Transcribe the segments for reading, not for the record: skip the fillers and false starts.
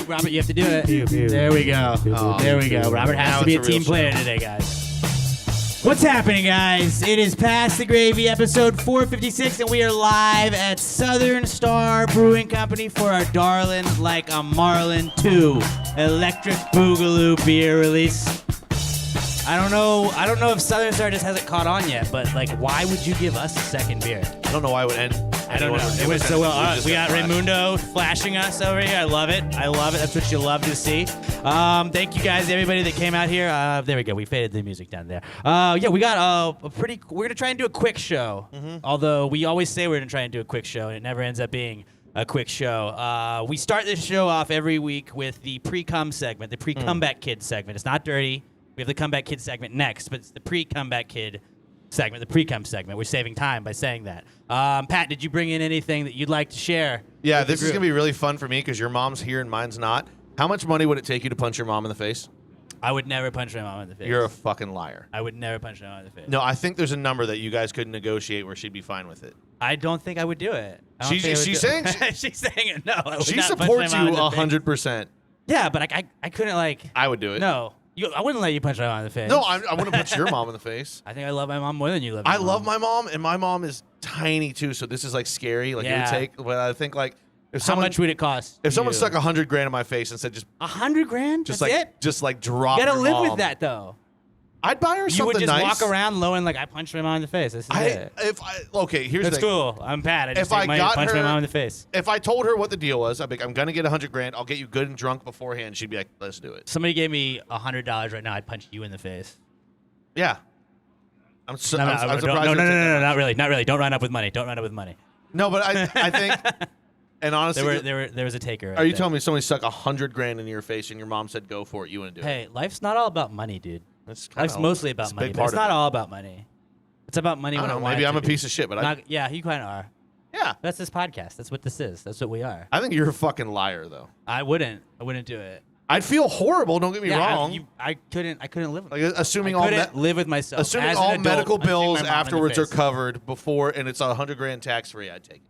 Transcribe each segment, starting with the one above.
Robert, you have to do it. There we go. There we go. Robert has to be a team player today, guys. What's happening, guys? It is Past the Gravy, episode 456, and we are live at Southern Star Brewing Company for our Darlin Like A Marlin 2 Electric Boogaloo beer release. I don't know if Southern Star just hasn't caught on yet, but like, why would you give us a second beer? I don't know why it would end. I don't know. It was so well. We got Raymundo flashing us over here. I love it. That's what you love to see. Thank you guys, everybody that came out here. There we go. We faded the music down there. Yeah, we got we're gonna try and do a quick show. Mm-hmm. Although we always say we're gonna try and do a quick show, and it never ends up being a quick show. We start this show off every week with the pre-cum segment, the pre-comeback kid segment. It's not dirty. We have the comeback kid segment next, but it's the pre-comeback kid segment, the pre-cum segment. We're saving time by saying that. Pat, did you bring in anything that you'd like to share? Yeah, this is going to be really fun for me because your mom's here and mine's not. How much money would it take you to punch your mom in the face? I would never punch my mom in the face. You're a fucking liar. I would never punch my mom in the face. No, I think there's a number that you guys could negotiate where she'd be fine with it. I don't think I would do it. She's saying she's saying it. No, I would she not supports punch my you mom in the face. 100%. Yeah, but I couldn't like. I would do it. No. I wouldn't let you punch my mom in the face. No, I wouldn't punch your mom in the face. I think I love my mom more than you love your I mom. love my mom, and my mom is tiny, too, so this is, like, scary. Like, it would take, but I think, like, if How someone... much would it cost? If someone stuck $100,000 in my face and said just... $100,000? Just That's like, it? just, like, drop You gotta your live mom. with that, though. I'd buy her something nice. You would just walk around lowing like, I punched my mom in the face. This is it. Okay, here's That's the thing. cool. I'm Pat. I just take money to punch my mom in the face. If I told her what the deal was, I'd be like, I'm going to get $100,000. I'll get you good and drunk beforehand. She'd be like, let's do it. Somebody gave me $100 right now. I'd punch you in the face. Yeah. I'm surprised. No, not really. Not really. Don't run up with money. No, but I think, and honestly, there was a taker. Are you telling me somebody stuck $100,000 in your face and your mom said, go for it, you wouldn't do it? Hey, life's not all about money, dude. Life's mostly about money, but it's not all about money. It's about money when I want it to be. Maybe I'm a piece of shit, but yeah, you kind of are. Yeah. That's this podcast. That's what this is. That's what we are. I think you're a fucking liar, though. I wouldn't do it. I'd feel horrible. Don't get me wrong. I couldn't live with like, assuming I couldn't live with myself. Assuming as all an adult, medical bills afterwards are face. covered before, and it's $100,000 tax free, I'd take it.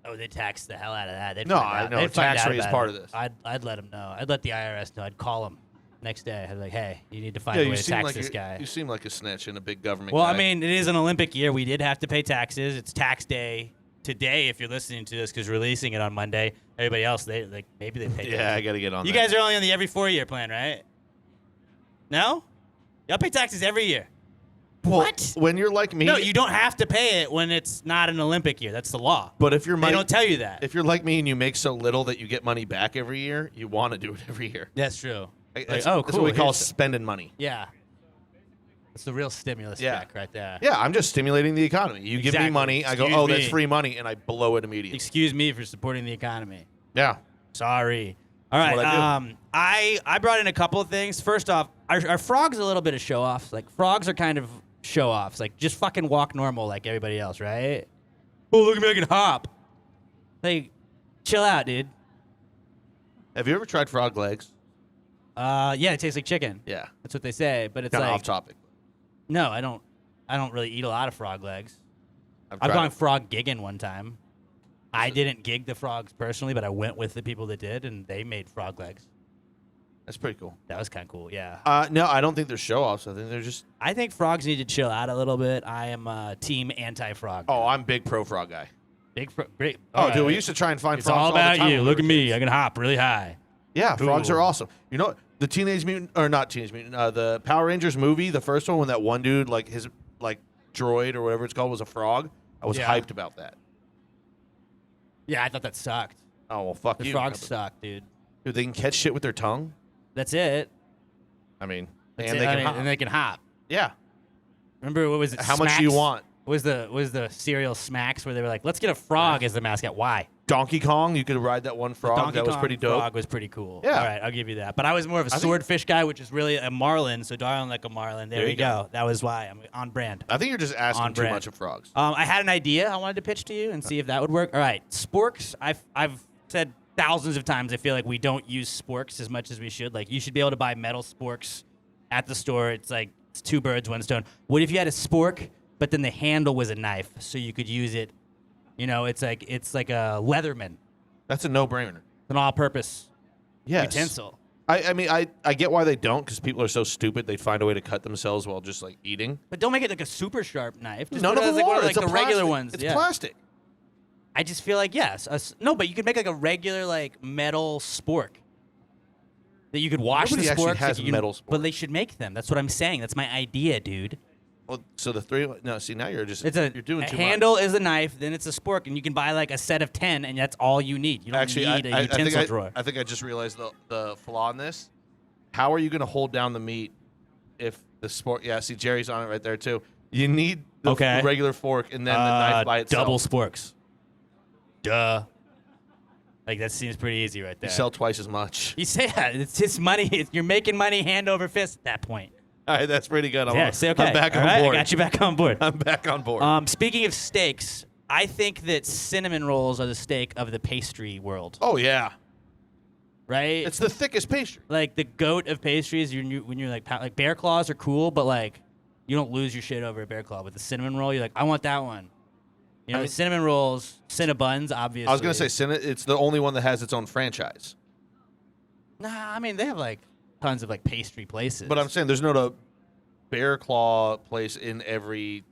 Oh, they tax the hell out of that. No, I know. Tax free is part of this. I'd let them know. I'd let the IRS know. I'd call them next day. I'd be like, hey, you need to find a way to tax this guy. You seem like a snitch and a big government guy. Well, I mean, it is an Olympic year. We did have to pay taxes. It's tax day today if you're listening to this because we're releasing it on Monday. Everybody else, maybe they pay taxes. Yeah, I got to get on that. You guys are only on the every 4-year plan, right? No? Y'all pay taxes every year. Well, what? When you're like me. No, you don't have to pay it when it's not an Olympic year. That's the law. But if you're they don't tell you that. If you're like me and you make so little that you get money back every year, you want to do it every year. That's true. That's what we call spending money. Yeah. It's the real stimulus check right there. Yeah, I'm just stimulating the economy. You give me money, I go, that's free money, and I blow it immediately. Excuse me for supporting the economy. Yeah. Sorry. All right. I brought in a couple of things. First off, are frogs a little bit of show-offs? Like, frogs are kind of show-offs. Like, just fucking walk normal like everybody else, right? Oh, look at me, I can hop. Like, chill out, dude. Have you ever tried frog legs? Yeah, it tastes like chicken. Yeah. That's what they say, but it's kind like... of off topic. No, I don't really eat a lot of frog legs. I've gone frog gigging one time. I didn't gig the frogs personally, but I went with the people that did, and they made frog legs. That's pretty cool. That was kind of cool, yeah. No, I don't think they're show-offs. I think they're just... I think frogs need to chill out a little bit. I am team anti-frog. Oh, I'm big pro-frog guy. Great. Oh, dude, we used to try and find it's frogs all all the time. about you. Look at me. I can hop really high. Yeah, cool. Frogs are awesome. You know, the Teenage Mutant, or not Teenage Mutant, the Power Rangers movie, the first one, when that one dude, like his droid or whatever it's called, was a frog, I was hyped about that. Yeah, I thought that sucked. Oh, well, fuck the you. The frogs suck, dude. Dude, they can catch shit with their tongue? That's it. I mean, they can hop. Yeah. Remember, what was it? How much do you want? Was the cereal Smacks where they were like, let's get a frog as the mascot? Why? Donkey Kong, you could ride that one frog. That was pretty dope. Frog was pretty cool. Yeah. All right, I'll give you that. But I was more of a swordfish guy, which is really a marlin. So Darlin Like A Marlin. There you go. That was why I'm on brand. I think you're just asking too much of frogs. I had an idea I wanted to pitch to you and see if that would work. All right, sporks. I've said thousands of times I feel like we don't use sporks as much as we should. Like, you should be able to buy metal sporks at the store. It's like it's two birds, one stone. What if you had a spork, but then the handle was a knife, so you could use it. You know, it's like a Leatherman. That's a no-brainer. An all-purpose utensil. I mean, I get why they don't, because people are so stupid they'd find a way to cut themselves while just like eating. But don't make it like a super sharp knife. Just None of them like one are. of like It's the regular ones. It's yeah. plastic. I just feel like yes, no, but you could make like a regular like metal spork that you could wash Nobody the sporks. actually has metal sporks. But they should make them. That's what I'm saying. That's my idea, dude. Well, so the three. No, see now you're just. It's you're doing a too handle much. is a knife, then it's a spork, and you can buy like a set of 10, and that's all you need. You don't Actually, need a utensil drawer. I think I just realized the flaw in this. How are you going to hold down the meat if the spork? Yeah, see Jerry's on it right there too. You need the regular fork and then the knife by itself. Double sporks. Duh. Like that seems pretty easy right there. You sell twice as much. You say that. It's just money. You're making money hand over fist at that point. All right, that's pretty good. Yeah, say okay. I'm back All on right, board. I got you back on board. I'm back on board. Speaking of steaks, I think that cinnamon rolls are the steak of the pastry world. Oh yeah, right. It's the thickest pastry. Like the goat of pastries. When you're like bear claws are cool, but like you don't lose your shit over a bear claw. With the cinnamon roll, you're like, I want that one. You know, cinnamon rolls, Cinnabons, obviously. I was gonna say it's the only one that has its own franchise. Nah, I mean they have like tons of like pastry places. But I'm saying there's not a bear claw place in every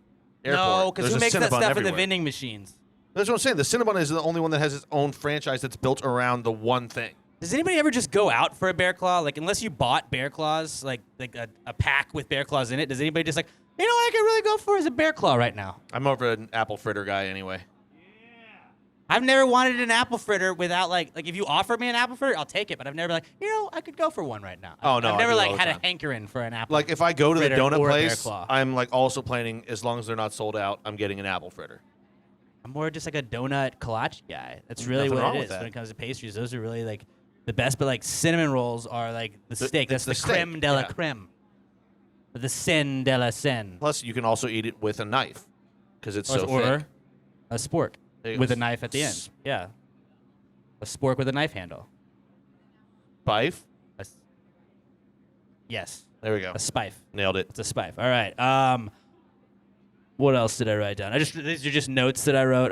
airport. No, because who makes that stuff everywhere. in the vending machines? That's what I'm saying. The Cinnabon is the only one that has its own franchise that's built around the one thing. Does anybody ever just go out for a bear claw? Like, unless you bought bear claws, like a pack with bear claws in it, does anybody just like, you know what I could really go for is a bear claw right now? I'm over an apple fritter guy anyway. I've never wanted an apple fritter without like if you offer me an apple fritter, I'll take it. But I've never been like, you know, I could go for one right now. Oh no, I've never I do like all the had time. a hankering for an apple. Like if I go to the fritter donut or a bear place, claw. I'm like also planning as long as they're not sold out, I'm getting an apple fritter. I'm more just like a donut kolache guy. That's really Nothing what wrong it with is that. when it comes to pastries. Those are really like the best. But like cinnamon rolls are like the steak. That's the the steak, creme de la yeah. creme. The scène de la scène. Plus, you can also eat it with a knife because it's so or thick. a spork There you with go. a knife at the end. Yeah. A spork with a knife handle. Spife. Yes. There we go. A spife. Nailed it. It's a spife. All right. What else did I write down? These are just notes that I wrote.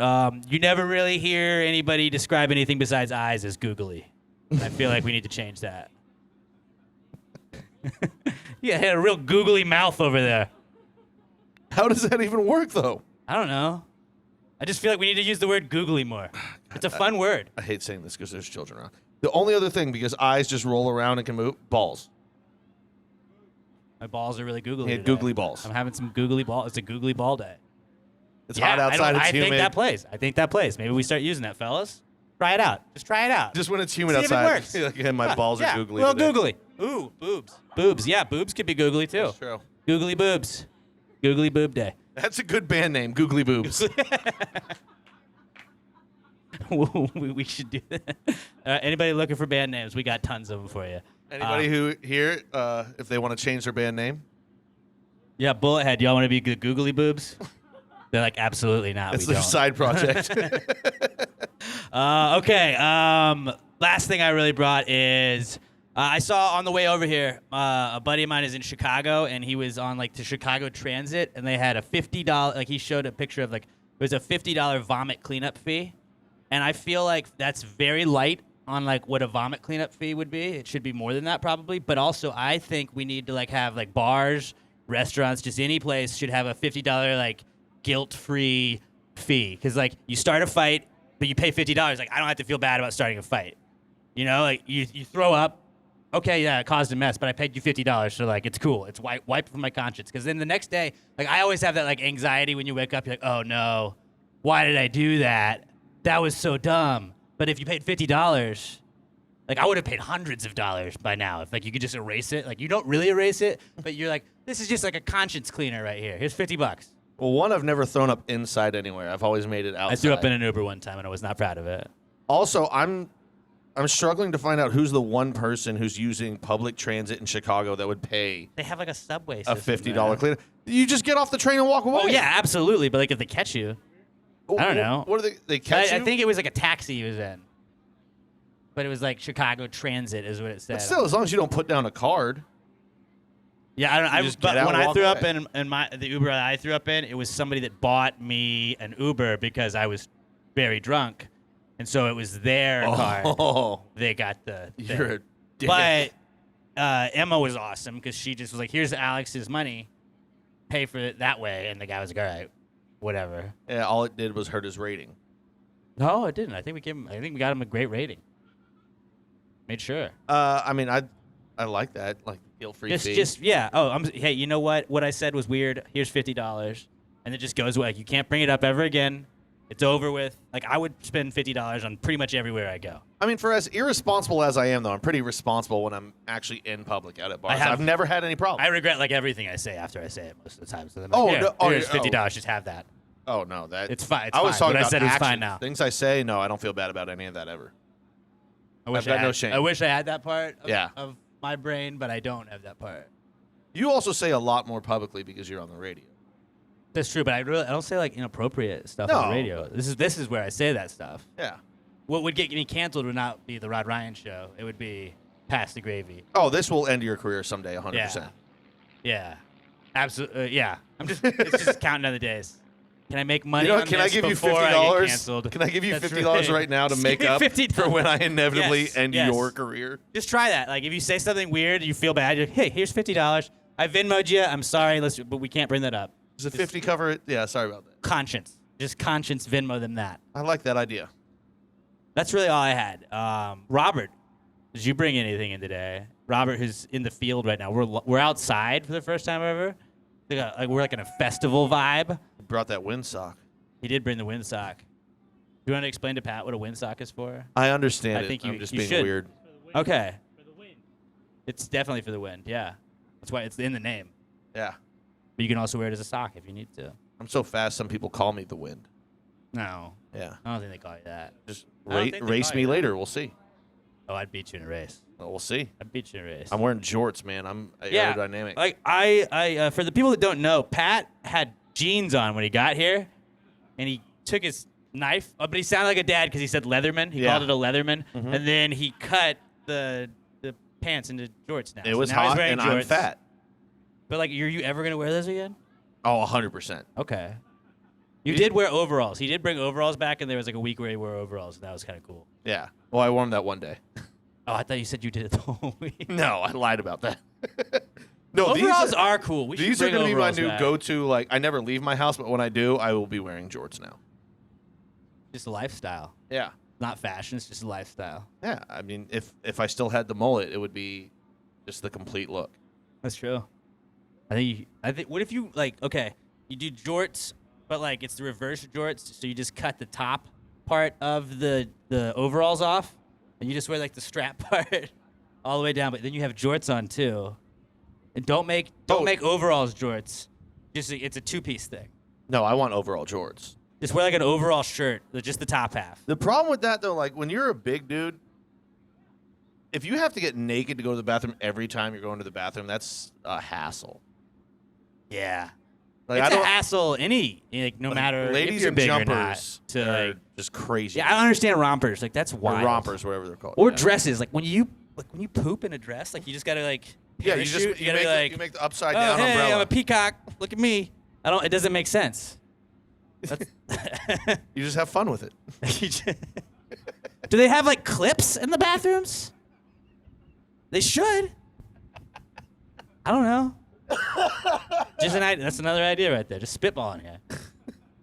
You never really hear anybody describe anything besides eyes as googly. I feel like we need to change that. Yeah, had a real googly mouth over there. How does that even work, though? I don't know. I just feel like we need to use the word googly more. It's a fun word. I hate saying this because there's children around. The only other thing, because eyes just roll around and can move, balls. My balls are really googly. Yeah, today. googly balls. I'm having some googly ball. It's a googly ball day. It's hot outside. I It's humid. think that plays. I think that plays. Maybe we start using that, fellas. Try it out. Just try it out. Just when it's humid See if outside. it works. Like, yeah, my balls are googly. Well, today. googly. Ooh, boobs. Boobs. Yeah, boobs could be googly too. That's true. Googly boobs. Googly boob day. That's a good band name, Googly Boobs. We should do that. Anybody looking for band names? We got tons of them for you. Anybody who here, if they want to change their band name, Yeah, Bullethead. Y'all want to be good googly boobs? They're like, absolutely not. it's we their don't. side project. Okay. Last thing I really brought is I saw on the way over here, a buddy of mine is in Chicago, and he was on like the Chicago Transit, and they had a $50. Like he showed a picture of like it was a $50 vomit cleanup fee, and I feel like that's very light on like what a vomit cleanup fee would be. It should be more than that probably, but also I think we need to like have like bars, restaurants, just any place should have a $50 like guilt-free fee, because like you start a fight, but you pay $50. Like I don't have to feel bad about starting a fight. You know, like you throw up. Okay, yeah, it caused a mess, but I paid you $50, so like it's cool. It's wiped from my conscience. Because then the next day, like I always have that like anxiety when you wake up. You're like, oh no, why did I do that? That was so dumb. But if you paid $50, like I would have paid hundreds of dollars by now. If like you could just erase it, like you don't really erase it, but you're like, this is just like a conscience cleaner right here. Here's $50. Well, one, I've never thrown up inside anywhere. I've always made it outside. I threw up in an Uber one time and I was not proud of it. Also, I'm struggling to find out who's the one person who's using public transit in Chicago that would pay They have like a subway a system $50 there. cleaner. You just get off the train and walk away. Oh yeah, absolutely. But like if they catch you, I don't know. What are they catch you? I think it was like a taxi he was in. But it was like Chicago Transit is what it said. But still, as long as you don't put down a card. Yeah, I don't. You just get out when and I walk threw up away. in the Uber that I threw up in, it was somebody that bought me an Uber because I was very drunk, and so it was their card. Oh, They got the thing. you're a dick. But Emma was awesome because she just was like, "Here's Alex's money, pay for it that way," and the guy was like, "All right, whatever." Yeah, all it did was hurt his rating. No, it didn't. I think we got him a great rating. Made sure. I mean, I like that, like guilt-free fee. Just yeah. Oh, hey, you know what? What I said was weird. Here's $50, and it just goes away. Like, you can't bring it up ever again. It's over with. Like, I would spend $50 on pretty much everywhere I go. I mean, for as irresponsible as I am, though, I'm pretty responsible when I'm actually in public out at bars. I've never had any problem. I regret like everything I say after I say it most of the time. So then, here's $50. Just have that. Oh no, It's fine. I was talking about I said actions. it's fine now. Things I say, no, I don't feel bad about any of that ever. I've got no shame. I wish I had that part of my brain, but I don't have that part. You also say a lot more publicly because you're on the radio. That's true, but I don't say like inappropriate stuff on the radio. This is where I say that stuff. Yeah. What would get me canceled would not be the Rod Ryan show. It would be Pass the Gravy. Oh, this will end your career someday, 100%. Yeah. Absolutely. Yeah. It's just counting down the days. Can I make money on can I this give you before I get canceled? $50? Can I give you That's $50 right now to make up for when I inevitably end yes. your career? Just try that. Like, if you say something weird, you feel bad. You're like, hey, here's $50. I Venmo'd you. I'm sorry, but we can't bring that up. Does a 50 cover it? Yeah, sorry about that. Conscience. Just conscience Venmo them that. I like that idea. That's really all I had. Robert, did you bring anything in today? Robert, who's in the field right now. We're outside for the first time ever. We're like in a festival vibe. You brought that windsock. He did bring the windsock. Do you want to explain to Pat what a windsock is for? I understand I think I'm just you being should. weird. Okay. For the wind. It's definitely for the wind, yeah. That's why it's in the name. Yeah. But you can also wear it as a sock if you need to. I'm so fast, some people call me the wind. No. Yeah. I don't think they call you that. Just race me later. We'll see. Oh, I'd beat you in a race. Well, we'll see. I'd beat you in a race. I'm wearing jorts, man. I'm aerodynamic. Like I for the people that don't know, Pat had jeans on when he got here, and he took his knife, but he sounded like a dad because he said Leatherman. He called it a Leatherman, and then he cut the pants into jorts now. It was hot, and I'm fat. But like, are you ever gonna wear those again? Oh, 100%. Okay. You did wear overalls. He did bring overalls back, and there was like a week where he wore overalls, and that was kind of cool. Yeah. Well, I wore them that one day. Oh, I thought you said you did it the whole week. No, I lied about that. No, overalls are cool. These are going to be my new go-to. Like, I never leave my house, but when I do, I will be wearing jorts now. Just a lifestyle. Yeah. Not fashion. It's just a lifestyle. Yeah. I mean, if I still had the mullet, it would be just the complete look. That's true. I think. What if you okay? You do jorts, but like it's the reverse of jorts. So you just cut the top part of the overalls off, and you just wear like the strap part all the way down. But then you have jorts on too. And don't make overalls jorts. Just it's a two-piece thing. No, I want overall jorts. Just wear like an overall shirt, just the top half. The problem with that though, like when you're a big dude, if you have to get naked to go to the bathroom every time you're going to the bathroom, that's a hassle. Yeah. Like, it's a hassle no matter ladies if you're and big jumpers or not. are just crazy. Yeah, I don't understand rompers. Like that's wild. Or rompers, whatever they're called. Or dresses. Like when you poop in a dress, like you just gotta like parachute. you make the upside oh, down hey, umbrella. I'm a peacock. Look at me. It doesn't make sense. You just have fun with it. Do they have like clips in the bathrooms? They should. I don't know. Just an idea. That's another idea right there. Just spitballing here.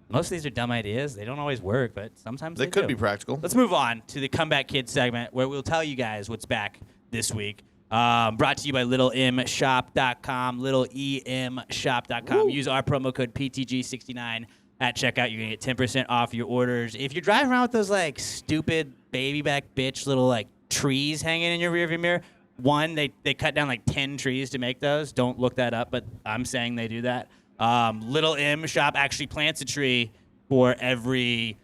Most of these are dumb ideas. They don't always work, but sometimes they could do. be practical. Let's move on to the Comeback Kids segment, where we'll tell you guys what's back this week. Brought to you by littlemshop.com, littlemshop.com. Woo. Use our promo code PTG69 at checkout. You're going to get 10% off your orders. If you're driving around with those like stupid baby back bitch little like trees hanging in your rearview mirror, one, they cut down like 10 trees to make those. Don't look that up, but I'm saying they do that. Little M Shop actually plants a tree for every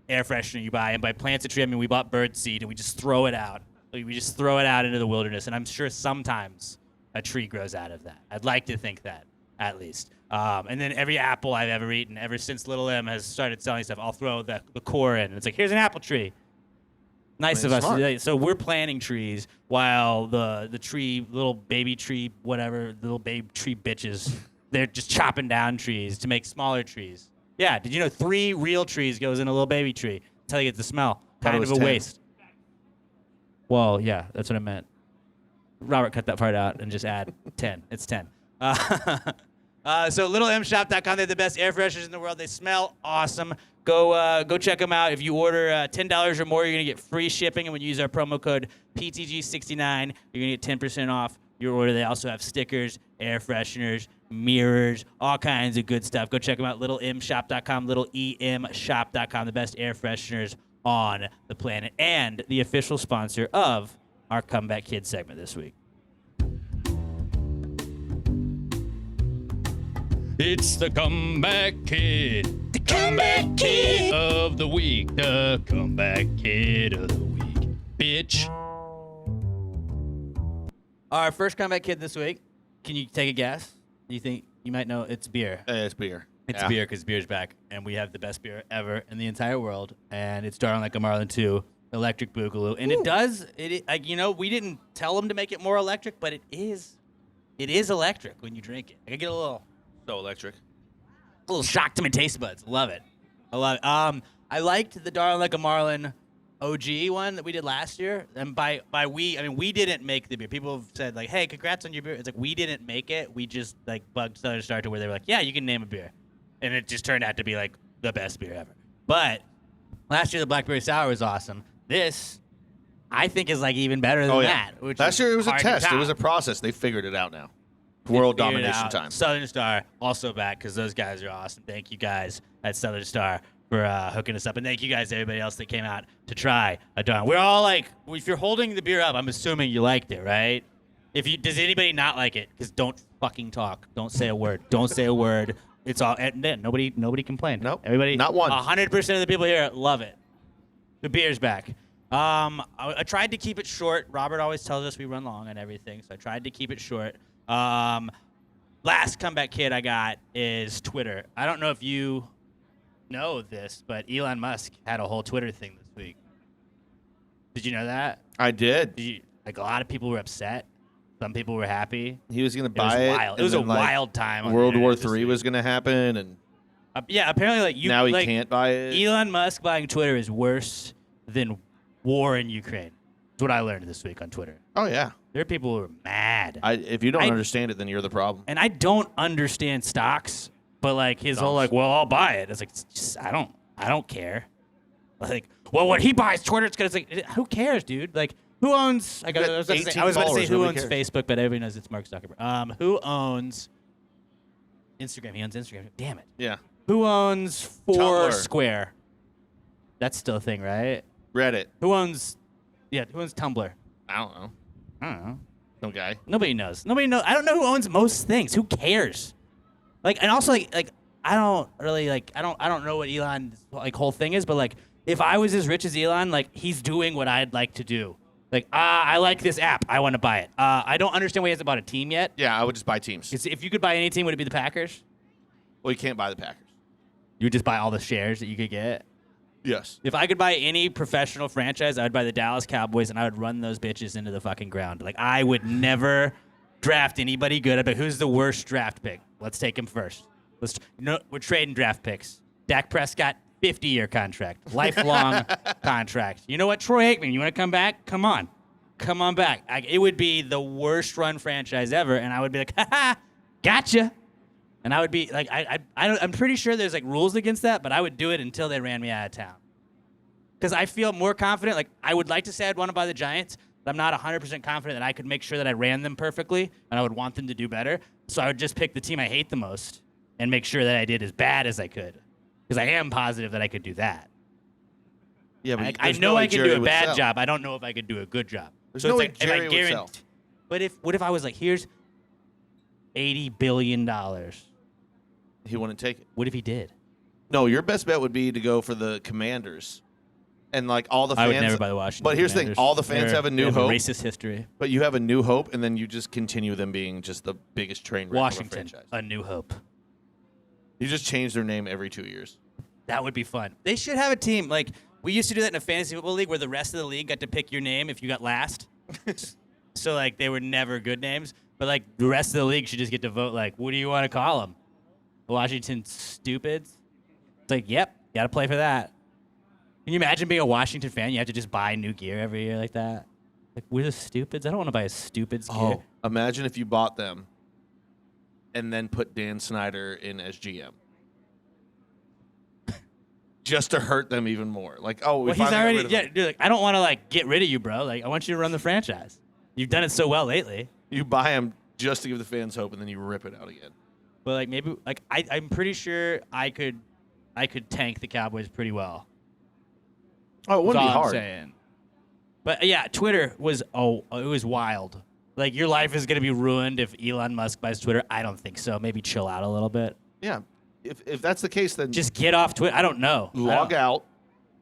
air freshener you buy. And by plants a tree, I mean we bought bird seed and we just throw it out. We just throw it out into the wilderness. And I'm sure sometimes a tree grows out of that. I'd like to think that, at least. And then every apple I've ever eaten, ever since Little M has started selling stuff, I'll throw the core in. And it's like, here's an apple tree. Nice of us. So we're planting trees while the tree, little baby tree, whatever, little baby tree bitches, they're just chopping down trees to make smaller trees. Yeah, did you know 3 real trees goes in a little baby tree until you get the smell? Kind of a 10. waste. Well, yeah, that's what I meant. Robert, cut that part out and just add 10. It's 10. So littlemshop.com, they're the best air fresheners in the world. They smell awesome. Go check them out. If you order $10 or more, you're going to get free shipping. And when you use our promo code PTG69, you're going to get 10% off your order. They also have stickers, air fresheners, mirrors, all kinds of good stuff. Go check them out, littlemshop.com, littlemshop.com, the best air fresheners on the planet, and the official sponsor of our Comeback Kid segment this week. It's the Comeback Kid. The Comeback Kid of the week. The Comeback Kid of the week. Bitch. Our first Comeback Kid this week. Can you take a guess? Do you think you might know it's beer? It's beer. It's beer because beer's back, and we have the best beer ever in the entire world, and it's Darlin Like A Marlin 2 Electric Boogaloo, and we didn't tell them to make it more electric, but it is electric when you drink it. I get a little shock to my taste buds. Love it. I love it. I liked the Darlin Like A Marlin OG one that we did last year, and by we, I mean we didn't make the beer. People have said like, "Hey, congrats on your beer." It's like we didn't make it. We just like bugged Southern Star to where they were like, "Yeah, you can name a beer," and it just turned out to be like the best beer ever. But last year the blackberry sour was awesome. This, I think, is like even better than that. Which last year it was a test. It was a process. They figured it out now. World domination time. Southern Star also back because those guys are awesome. Thank you guys at Southern Star for hooking us up, and thank you guys to everybody else that came out to try a Darlin. We're all like, if you're holding the beer up, I'm assuming you liked it, right? Does anybody not like it? Because don't fucking talk. Don't say a word. Don't say a word. It's all. And then nobody complained. Nope. Everybody. Not one. 100% of the people here love it. The beer's back. I tried to keep it short. Robert always tells us we run long on everything, so I tried to keep it short. Last Comeback Kid I got is Twitter. I don't know if you know this, but Elon Musk had a whole Twitter thing this week. Did you know that? I did. A lot of people were upset. Some people were happy. He was going to buy it. Wild. It was a wild time. World War III was going to happen, and apparently, now he can't buy it. Elon Musk buying Twitter is worse than war in Ukraine. That's what I learned this week on Twitter. Oh yeah, there are people who are mad. If you don't understand it, then you're the problem. And I don't understand stocks, but like his whole like, well, I'll buy it. It's like I don't care. Like, well, when he buys Twitter, it's because like, who cares, dude? Like, who owns? I was about to say who owns Facebook, but everybody knows it's Mark Zuckerberg. Who owns Instagram? He owns Instagram. Damn it. Yeah. Who owns Foursquare? That's still a thing, right? Reddit. Who owns Tumblr? I don't know. Some guy. Nobody knows. I don't know who owns most things. Who cares? Like, and also like I don't really like I don't know what Elon's like whole thing is, but like if I was as rich as Elon, like he's doing what I'd like to do. Like, I like this app. I want to buy it. I don't understand why he hasn't bought a team yet. Yeah, I would just buy teams. If you could buy any team, would it be the Packers? Well, you can't buy the Packers. You would just buy all the shares that you could get? Yes. If I could buy any professional franchise, I would buy the Dallas Cowboys, and I would run those bitches into the fucking ground. Like, I would never draft anybody good. But who's the worst draft pick? Let's take him first. We're trading draft picks. Dak Prescott, 50-year contract. Lifelong contract. You know what, Troy Aikman, you want to come back? Come on back. It would be the worst run franchise ever, and I would be like, ha-ha, gotcha. And I would be like, I'm pretty sure there's like rules against that, but I would do it until they ran me out of town. Because I feel more confident. Like, I would like to say I'd want to buy the Giants, but I'm not 100% confident that I could make sure that I ran them perfectly, and I would want them to do better. So I would just pick the team I hate the most and make sure that I did as bad as I could. Because I am positive that I could do that. Yeah, but I know I can do a bad job. I don't know if I could do a good job. There's no way Jerry would sell. But what if I was like, here's $80 billion? He wouldn't take it. What if he did? No, your best bet would be to go for the Commanders. And like all the fans. I would never buy the Washington But here's Commanders. the thing. All the fans have a new hope. Racist history. But you have a new hope, and then you just continue them being just the biggest train wreck Washington, of a franchise. a new hope. You just change their name every 2 years. That would be fun. They should have a team. Like, We used to do that in a fantasy football league where the rest of the league got to pick your name if you got last. So, like, they were never good names. But, like, the rest of the league should just get to vote, like, what do you want to call them? Washington Stupids? It's like, yep, got to play for that. Can you imagine being a Washington fan? You have to just buy new gear every year like that. Like, we're the Stupids? I don't want to buy a Stupids gear. Oh, imagine if you bought them and then put Dan Snyder in as GM. Just to hurt them even more. Like, oh, he's already, dude, like, I don't want to, like, get rid of you, bro. Like, I want you to run the franchise. You've done it so well lately. You buy them just to give the fans hope, and then you rip it out again. But, like, maybe, like, I'm pretty sure I could tank the Cowboys pretty well. Oh, it wouldn't be hard. I'm saying. But, yeah, Twitter was, it was wild. Like, your life is going to be ruined if Elon Musk buys Twitter. I don't think so. Maybe chill out a little bit. Yeah. If that's the case, then just get off Twitter. I don't know. Log out.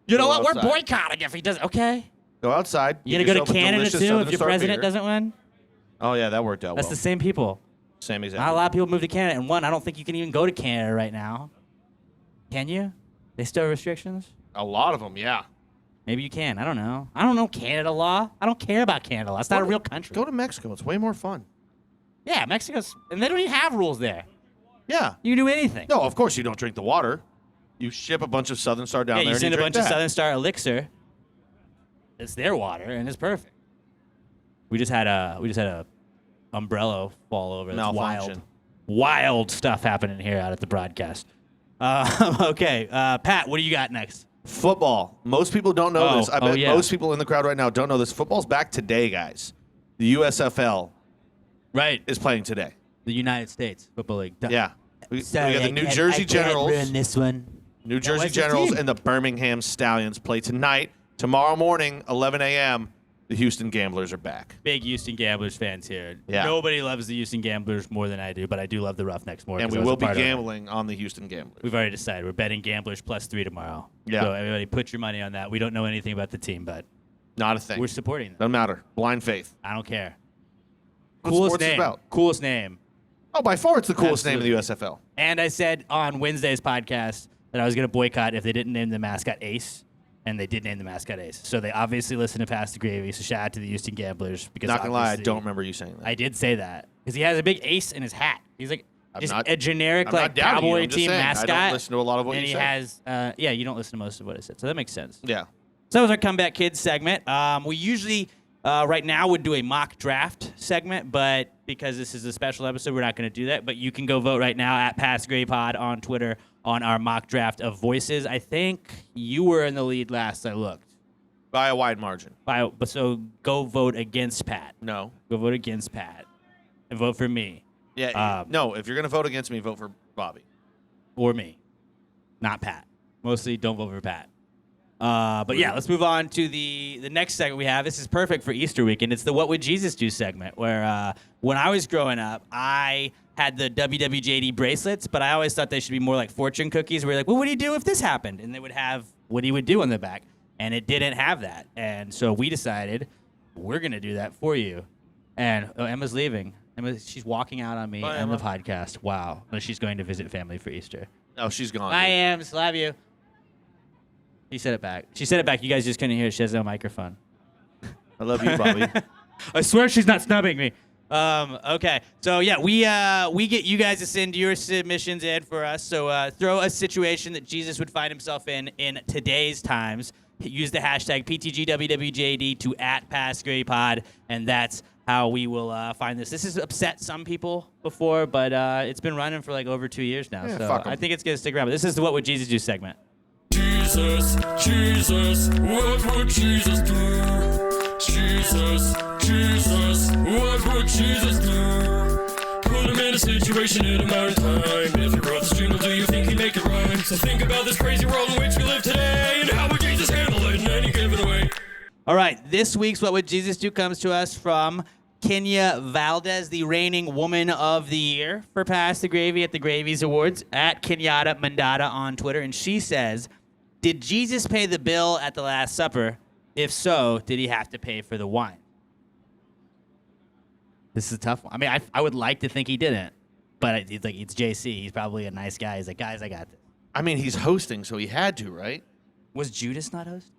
You know what? We're boycotting if he does. Okay. Go outside. You going to go to Canada, too, if your president doesn't win? Oh, yeah, that worked out well. That's the same people. Same exactly. Not a lot of people move to Canada. And one, I don't think you can even go to Canada right now. Can you? They still have restrictions? A lot of them, yeah. Maybe you can. I don't know. I don't know Canada law. I don't care about Canada law. It's not a real country. Go to Mexico. It's way more fun. Yeah, Mexico's... And they don't even have rules there. Yeah. You can do anything. No, of course you don't drink the water. You ship a bunch of Southern Star down there. Yeah, you send a bunch of Southern Star elixir. It's their water, and it's perfect. We just had a umbrella fall over. That's wild stuff happening here out at the broadcast. Okay, Pat, what do you got next? Football. Most people don't know this. I bet most people in the crowd right now don't know this. Football's back today, guys. The USFL is playing today. The United States Football League. Yeah. We got the New Jersey Generals. Ruin this one. New Jersey Generals and the Birmingham Stallions play tonight. Tomorrow morning, 11 a.m., the Houston Gamblers are back. Big Houston Gamblers fans here. Yeah. Nobody loves the Houston Gamblers more than I do, but I do love the Roughnecks more. And we will be gambling on the Houston Gamblers. We've already decided. We're betting Gamblers +3 tomorrow. Yeah. So everybody put your money on that. We don't know anything about the team, but not a thing. We're supporting them. Doesn't matter. Blind faith. I don't care. What coolest name. About? Coolest name. Oh, by far it's the coolest name in the USFL. And I said on Wednesday's podcast that I was going to boycott if they didn't name the mascot Ace. And they did name the mascot Ace. So they obviously listen to Pass the Gravy. So shout out to the Houston Gamblers. Because not going to lie, I don't remember you saying that. I did say that. Because he has a big ace in his hat. He's like a generic like cowboy team mascot. I don't listen to a lot of what you say. And he has, you don't listen to most of what I said. So that makes sense. Yeah. So that was our Comeback Kids segment. We usually, right now, would do a mock draft segment. But because this is a special episode, we're not going to do that. But you can go vote right now at Pass the Gravy Pod on Twitter on our mock draft of voices. I think you were in the lead last I looked. By a wide margin. So go vote against Pat. No. Go vote against Pat. And vote for me. Yeah. No, if you're going to vote against me, vote for Bobby. Or me. Not Pat. Mostly don't vote for Pat. But yeah, let's move on to the next segment we have. This is perfect for Easter weekend. It's the What Would Jesus Do segment, where when I was growing up, I had the WWJD bracelets, but I always thought they should be more like fortune cookies, where you're like, well, what do you do if this happened? And they would have what he would do on the back. And it didn't have that. And so we decided we're going to do that for you. And Emma's leaving. She's walking out on me on the podcast. Wow. She's going to visit family for Easter. Oh, she's gone. I am. Love you. She said it back. You guys just couldn't hear. She has no microphone. I love you, Bobby. I swear she's not snubbing me. Okay. So, yeah, we get you guys to send your submissions in for us. So throw a situation that Jesus would find himself in today's times. Use the hashtag PTGWWJD to @PassGravyPod, and that's how we will find this. This has upset some people before, but it's been running for like over 2 years now. Yeah, so I think it's going to stick around. But this is the What Would Jesus Do segment. Jesus, what would Jesus do? Jesus, what would Jesus do? Put him in a situation in a matter of time. If you wrote this jingle, do you think he'd make it rhyme? So think about this crazy world in which we live today, and how would Jesus handle it in any given way? All right, this week's What Would Jesus Do comes to us from Kenya Valdez, the reigning Woman of the Year for Pass the Gravy at the Gravies Awards, at Kenyatta Mandata on Twitter. And she says, did Jesus pay the bill at the Last Supper? If so, did he have to pay for the wine? This is a tough one. I mean, I would like to think he didn't, but it's JC. He's probably a nice guy. He's like, guys, I got this. I mean, he's hosting, so he had to, right? Was Judas not hosting?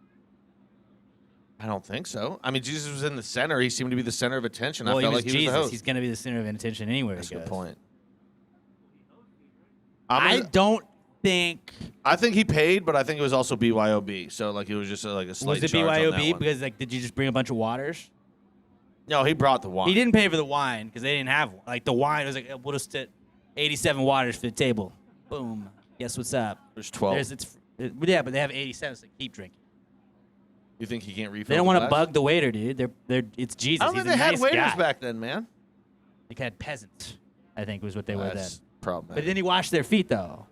I don't think so. I mean, Jesus was in the center. He seemed to be the center of attention. Well, I felt he was like he Jesus. was the host. He's going to be the center of attention anywhere That's he a goes. good point. I don't think. I think he paid, but I think it was also BYOB. So like it was just like a slight Was it charge on that BYOB? one. Because like, did you just bring a bunch of waters? No, he brought the wine. He didn't pay for the wine because they didn't have like the wine was like we'll just get 87 waters for the table. Boom. Guess what's up? There's 12. Yeah, but they have 87, so keep drinking. You think he can't refill? They don't want to glass? bug the waiter, dude. It's Jesus. I don't He's think a they had nice waiters guy. back then, man. They had peasants, I think was what they were then. That's problematic. But then he washed their feet though,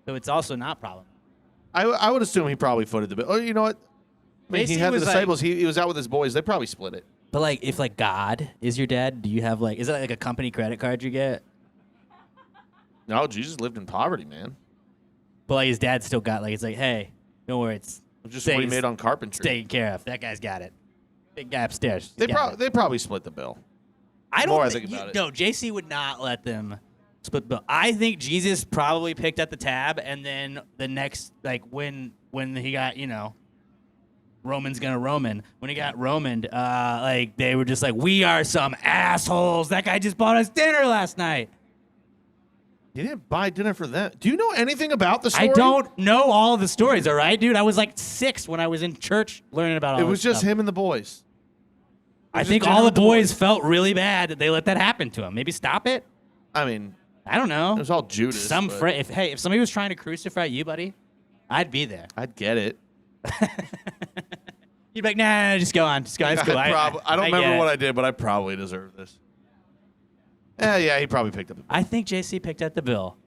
so it's also not problem. I would assume he probably footed the bill. Oh, you know what? I mean, he Basically had the was like- disciples. He was out with his boys. They probably split it. But like, if like God is your dad, do you have like, is it like a company credit card you get? No, Jesus lived in poverty, man. But like his dad still got like, it's like, hey, don't worry, it's Just what he made on carpentry. taken care of. That guy's got it. Big guy upstairs. They They probably split the bill. I The don't more I think think about it. No, JC would not let them split the bill. I think Jesus probably picked up the tab, and then the next, like when he got, Roman's gonna Roman. When he got Romaned, like they were just like, we are some assholes. That guy just bought us dinner last night. He didn't buy dinner for them. Do you know anything about the story? I don't know all of the stories, all right, dude? I was like 6 when I was in church learning about all It this was just stuff. him and the boys. I just think dinner all the with the boys boys. felt really bad that they let that happen to him. Maybe stop it. I mean, I don't know. it was all Judas. Some but if somebody was trying to crucify you, buddy, I'd be there. I'd get it. You'd be like, nah, just go on. Just go. It's cool. I don't remember get what it. I did, but I probably deserve this. Yeah, he probably picked up the bill. I think JC picked up the bill.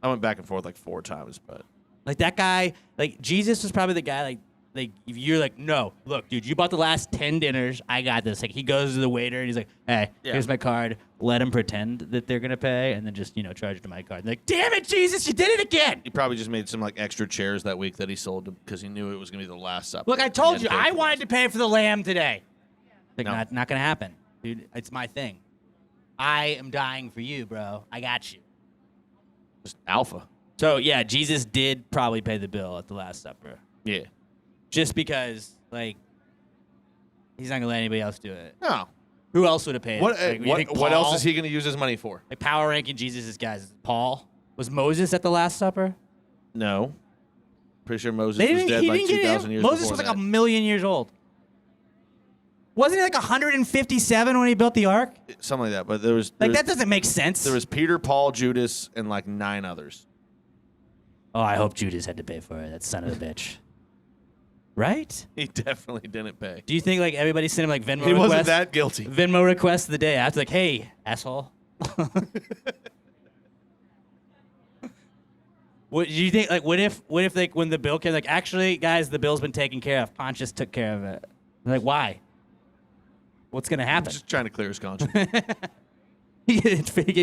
I went back and forth like 4 times, but Like that guy, like Jesus was probably the guy, like if you're like, no, look, dude, you bought the last 10 dinners. I got this. Like he goes to the waiter and he's like, hey, Yeah. here's my card. Let him pretend that they're gonna pay, and then just charge it to my card. Like, damn it, Jesus, you did it again. he probably just made some like extra chairs that week that he sold because he knew it was gonna be the last supper. Look, I told you, I wanted to pay for the lamb today. Like, No. not gonna happen, dude. It's my thing. I am dying for you, bro. I got you. just alpha. So yeah, Jesus did probably pay the bill at the Last Supper, Yeah. just because like he's not gonna let anybody else do it. No. Who else would have paid? What it? Like, you think what else Paul? is he gonna use his money for? Like power ranking Jesus' guys? Paul was Moses at the Last Supper? No. Pretty sure Moses They was didn't. dead He like didn't get 2,000 it. years Moses before was like that. 1,000,000 years old. Wasn't he like 157 when he built the ark? Something like that. But there was Like that doesn't make sense. there was Peter, Paul, Judas, and like 9 others. Oh, I hope Judas had to pay for it. That son of a bitch. Right? He definitely didn't pay. Do you think like everybody sent him like Venmo He requests? wasn't that guilty. Venmo requests the day after, like, hey, asshole. What do you think? Like, what if like when the bill came, like, actually, guys, the bill's been taken care of. Pontius took care of it. Like, why? What's gonna happen? Just trying to clear his conscience. He gave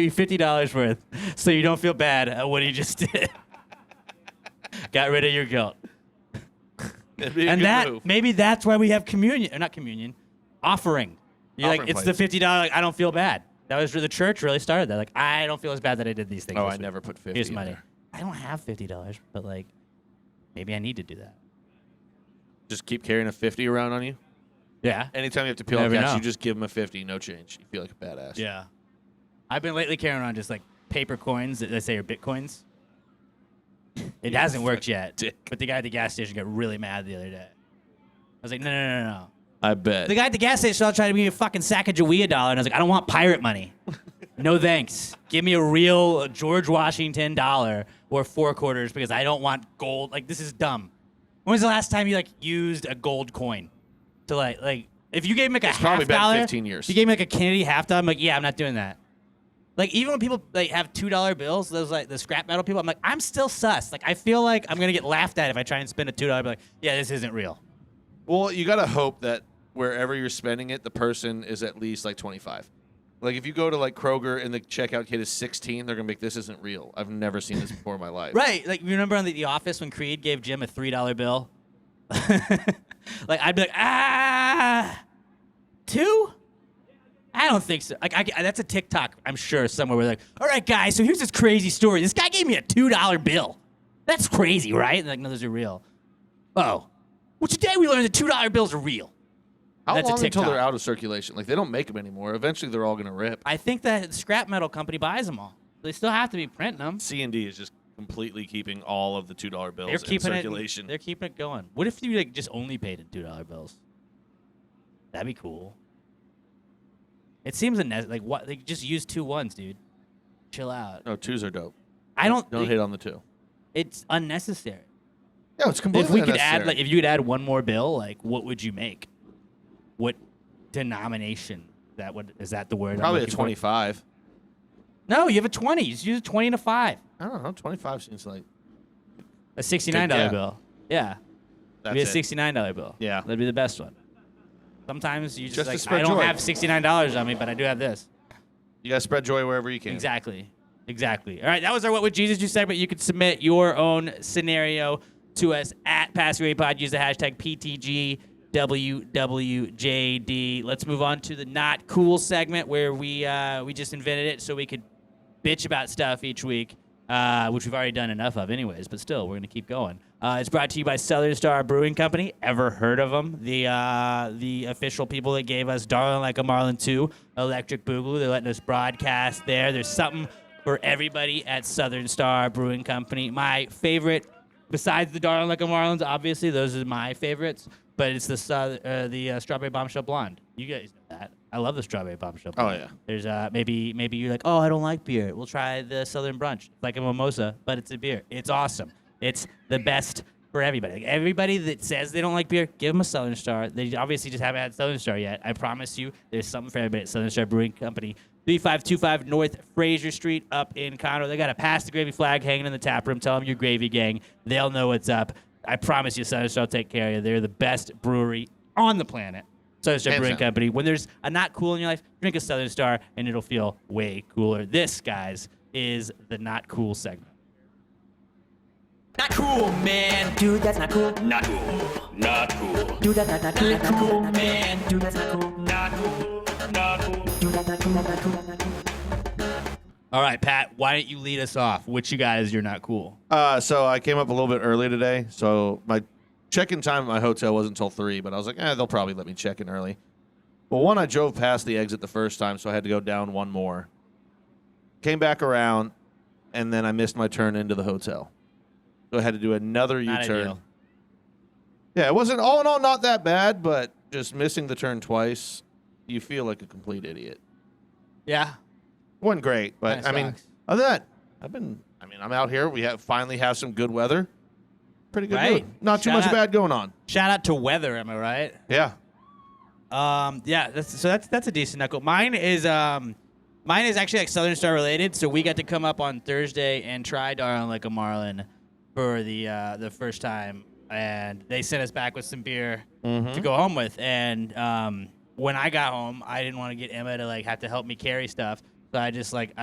you $50 worth, so you don't feel bad at what he just did. Got rid of your guilt. It'd be a And good that move. maybe that's why we have communion, or not communion, offering. You're Offering like, it's the plates. $50. Like, I don't feel bad. That was the church really started that. Like, I don't feel as bad that I did these things. Oh, this I week. never put 50 Here's in money. there. I don't have $50, but like, maybe I need to do that. Just keep carrying a 50 around on you. Yeah. Anytime you have to peel off Never gas, know. you just give him a 50, no change. You feel like a badass. Yeah. I've been lately carrying around just like paper coins that they say are Bitcoins. It hasn't worked yet. dick. But the guy at the gas station got really mad the other day. I was like, no. I bet. The guy at the gas station tried to give me a fucking Sacagawea dollar, and I was like, I don't want pirate money. No thanks. Give me a real George Washington dollar or 4 quarters because I don't want gold. Like, this is dumb. When was the last time you like used a gold coin to like if you gave me like a It's half probably been dollar, 15 years. if you gave me like a Kennedy half dollar, I'm like, yeah, I'm not doing that. Like even when people like have $2 bills, those like the scrap metal people, I'm like, I'm still sus. Like I feel like I'm gonna get laughed at if I try and spend a $2. Be like, yeah, this isn't real. Well, you got to hope that wherever you're spending it, the person is at least like 25. Like if you go to like Kroger and the checkout kid is 16, they're going to be like, this isn't real. I've never seen this before in my life. Right. Like, you remember on The Office when Creed gave Jim a $3 bill? Like, I'd be like, 2? I don't think so. Like, that's a TikTok, I'm sure, somewhere where they're like, all right, guys, so here's this crazy story. This guy gave me a $2 bill. That's crazy, right? And like, no, those are real. Oh. Well, today we learned that $2 bills are real. How That's a long until TikTok. they're out of circulation? Like, they don't make them anymore. Eventually, they're all going to rip. I think that scrap metal company buys them all. They still have to be printing them. C&D is just completely keeping all of the $2 bills They're in keeping circulation. They're keeping it going. What if you like just only paid in $2 bills? That'd be cool. It seems like what they just use 2 ones, dude. Chill out. No, 2s are dope. I don't hit on the 2. It's unnecessary. Yeah, it's completely If we could unnecessary. add, like, if you could add one more bill, like, what would you make? What denomination? Is that the word? I'm Probably a looking for? 25. No, you have a 20. You just use a 20 and a 5. I don't know. 25 seems like A $69 yeah. bill. Yeah. that's It'd it. be a $69 bill. Yeah. That'd be the best one. Sometimes you Just to like, spread I don't joy. have $69 on me, but I do have this. You got to spread joy wherever you can. Exactly. All right, that was our What Would Jesus Do segment. You can submit your own scenario to us at Pass Your Pod. Use the hashtag PTGWWJD. Let's move on to the Not Cool segment where we just invented it so we could bitch about stuff each week, which we've already done enough of anyways, but still, we're going to keep going. It's brought to you by Southern Star Brewing Company. Ever heard of them? The official people that gave us Darlin Like A Marlin 2, Electric Boogaloo. They're letting us broadcast there. There's something for everybody at Southern Star Brewing Company. My favorite, besides the Darlin Like A Marlins, obviously, those are my favorites, but it's the Strawberry Bombshell Blonde. You guys know that. I love the Strawberry Bombshell Blonde. Oh, yeah. There's maybe you're like, oh, I don't like beer. We'll try the Southern Brunch. It's like a mimosa, but it's a beer. It's awesome. It's the best for everybody. Like, everybody that says they don't like beer, give them a Southern Star. They obviously just haven't had Southern Star yet. I promise you, there's something for everybody at Southern Star Brewing Company. 3525 North Fraser Street up in Conroe. They got a Pass the Gravy flag hanging in the tap room. Tell them you're Gravy Gang. They'll know what's up. I promise you, Southern Star will take care of you. They're the best brewery on the planet. Southern Star Hands Brewing down. Company. When there's a not cool in your life, drink a Southern Star, and it'll feel way cooler. This, guys, is the Not Cool segment. Not cool, man. Dude, that's not cool. Not cool. Not cool. Dude, that's not cool. Not cool, man. Dude, that's not cool. Not cool. Not cool. Dude, that's not cool. Not cool. Not cool. All right, Pat, why don't you lead us off? Which you guys, you're not cool. So I came up a little bit early today. So my check-in time at my hotel wasn't until 3, but I was like, they'll probably let me check in early. Well, one, I drove past the exit the first time, so I had to go down one more. Came back around, and then I missed my turn into the hotel. So I had to do another Not U-turn. ideal. Yeah, it wasn't all in all not that bad, but just missing the turn twice, you feel like a complete idiot. Yeah. Wasn't great, but Kinda I mean, sucks. other than that, I'm out here. We finally have some good weather. Pretty good Right. mood. Not too Shout much out- bad going on. Shout out to weather, am I right? Yeah. Yeah, that's a decent knuckle. Mine is actually like Southern Star related. So we got to come up on Thursday and try Darlin Like A Marlin for the first time, and they sent us back with some beer to go home with. And when I got home, I didn't want to get Emma to have to help me carry stuff, so I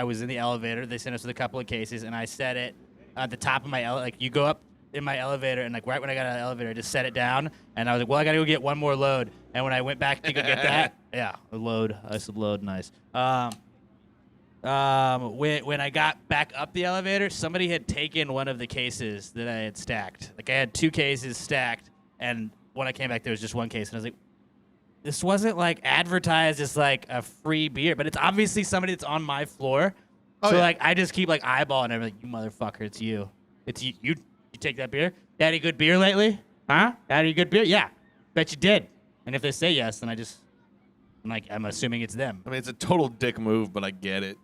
was in the elevator. They sent us with a couple of cases, and I set it at the top of my you go up in my elevator, and right when I got out of the elevator, I just set it down, and I was like, well, I got to go get one more load. And when I went back to go get that, yeah, a load. I said load, nice. When I got back up the elevator, somebody had taken one of the cases that I had stacked. Like, I had 2 cases stacked, and when I came back, there was just one case, and I was like, this wasn't advertised as a free beer, but it's obviously somebody that's on my floor. Oh, So yeah. I just keep eyeballing everything. You motherfucker, it's you. It's you. You take that beer? Had any good beer lately? Huh? Had any good beer? Yeah, bet you did. And if they say yes, then I'm assuming it's them. I mean, it's a total dick move, but I get it.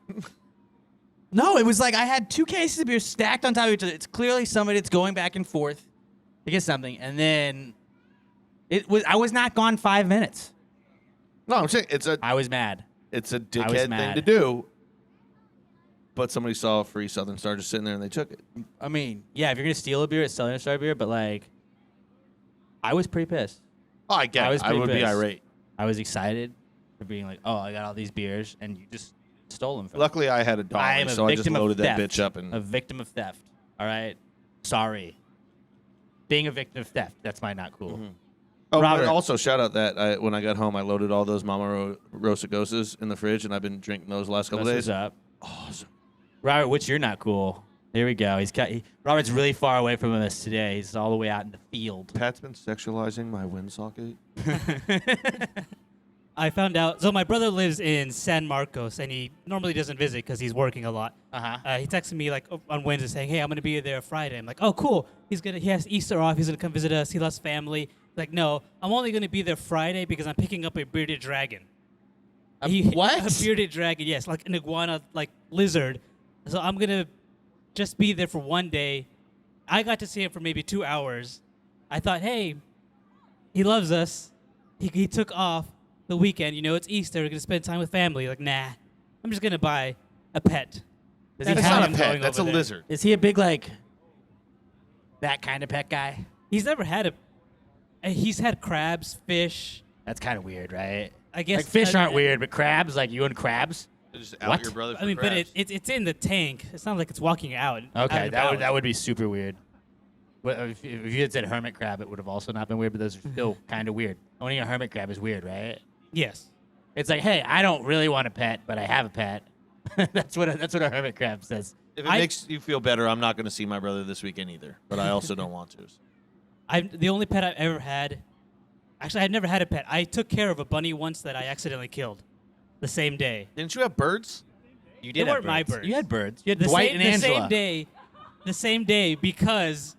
No, it was I had 2 cases of beer stacked on top of each other. It's clearly somebody that's going back and forth to get something, and then I was not gone 5 minutes. No, I'm saying I was mad. it's a I was dickhead thing mad. to do. But somebody saw a free Southern Star just sitting there and they took it. I mean, yeah, if you're gonna steal a beer, it's Southern Star beer, but I was pretty pissed. Oh, I get I it. was I pretty would be pissed. irate. I was excited for being oh, I got all these beers, and you just stole them from me. Luckily, I had a I am dollar, a so I just victim of loaded that theft. bitch up and A victim of theft. All right, sorry. Being a victim of theft, that's my not cool. Oh, Robert. but also shout out that when I got home, I loaded all those Mama Rosagosas in the fridge, and I've been drinking those the last couple What's days. up? Awesome. Robert, what's your not cool? Here we go. Robert's really far away from us today. He's all the way out in the field. Pat's been sexualizing my wind socket. I found out. So my brother lives in San Marcos, and he normally doesn't visit because he's working a lot. He texted me like on Wednesday saying, "Hey, I'm gonna be there Friday." I'm like, "Oh, cool. He has Easter off. He's gonna come visit us. He loves family." Like, no, I'm only gonna be there Friday because I'm picking up a bearded dragon. What? A bearded dragon? Yes, like an iguana, like lizard. So I'm gonna just be there for one day. I got to see him for maybe 2 hours. I thought, hey, he loves us. He took off the weekend. You know, it's Easter. We're going to spend time with family. Like, nah, I'm just going to buy a pet. That's not a pet. That's a lizard. Is he a big, like, that kind of pet guy? He's never had he's had crabs, fish. That's kind of weird, right? I guess. Like, fish aren't weird, but crabs, like you and crabs? Just out What? your brother for I mean, crabs. but it's in the tank. It's not like it's walking out. Okay, that would be super weird. But if you had said hermit crab, it would have also not been weird, but those are still kind of weird. Owning a hermit crab is weird, right? Yes. It's like, hey, I don't really want a pet, but I have a pet. that's what a hermit crab says. If it makes you feel better, I'm not going to see my brother this weekend either. But I also don't want to. The only pet I've ever had. Actually, I've never had a pet. I took care of a bunny once that I accidentally killed the same day. Didn't you have birds? You They did have weren't my birds. birds. You had birds. You had The Dwight same, and the Angela. the same day because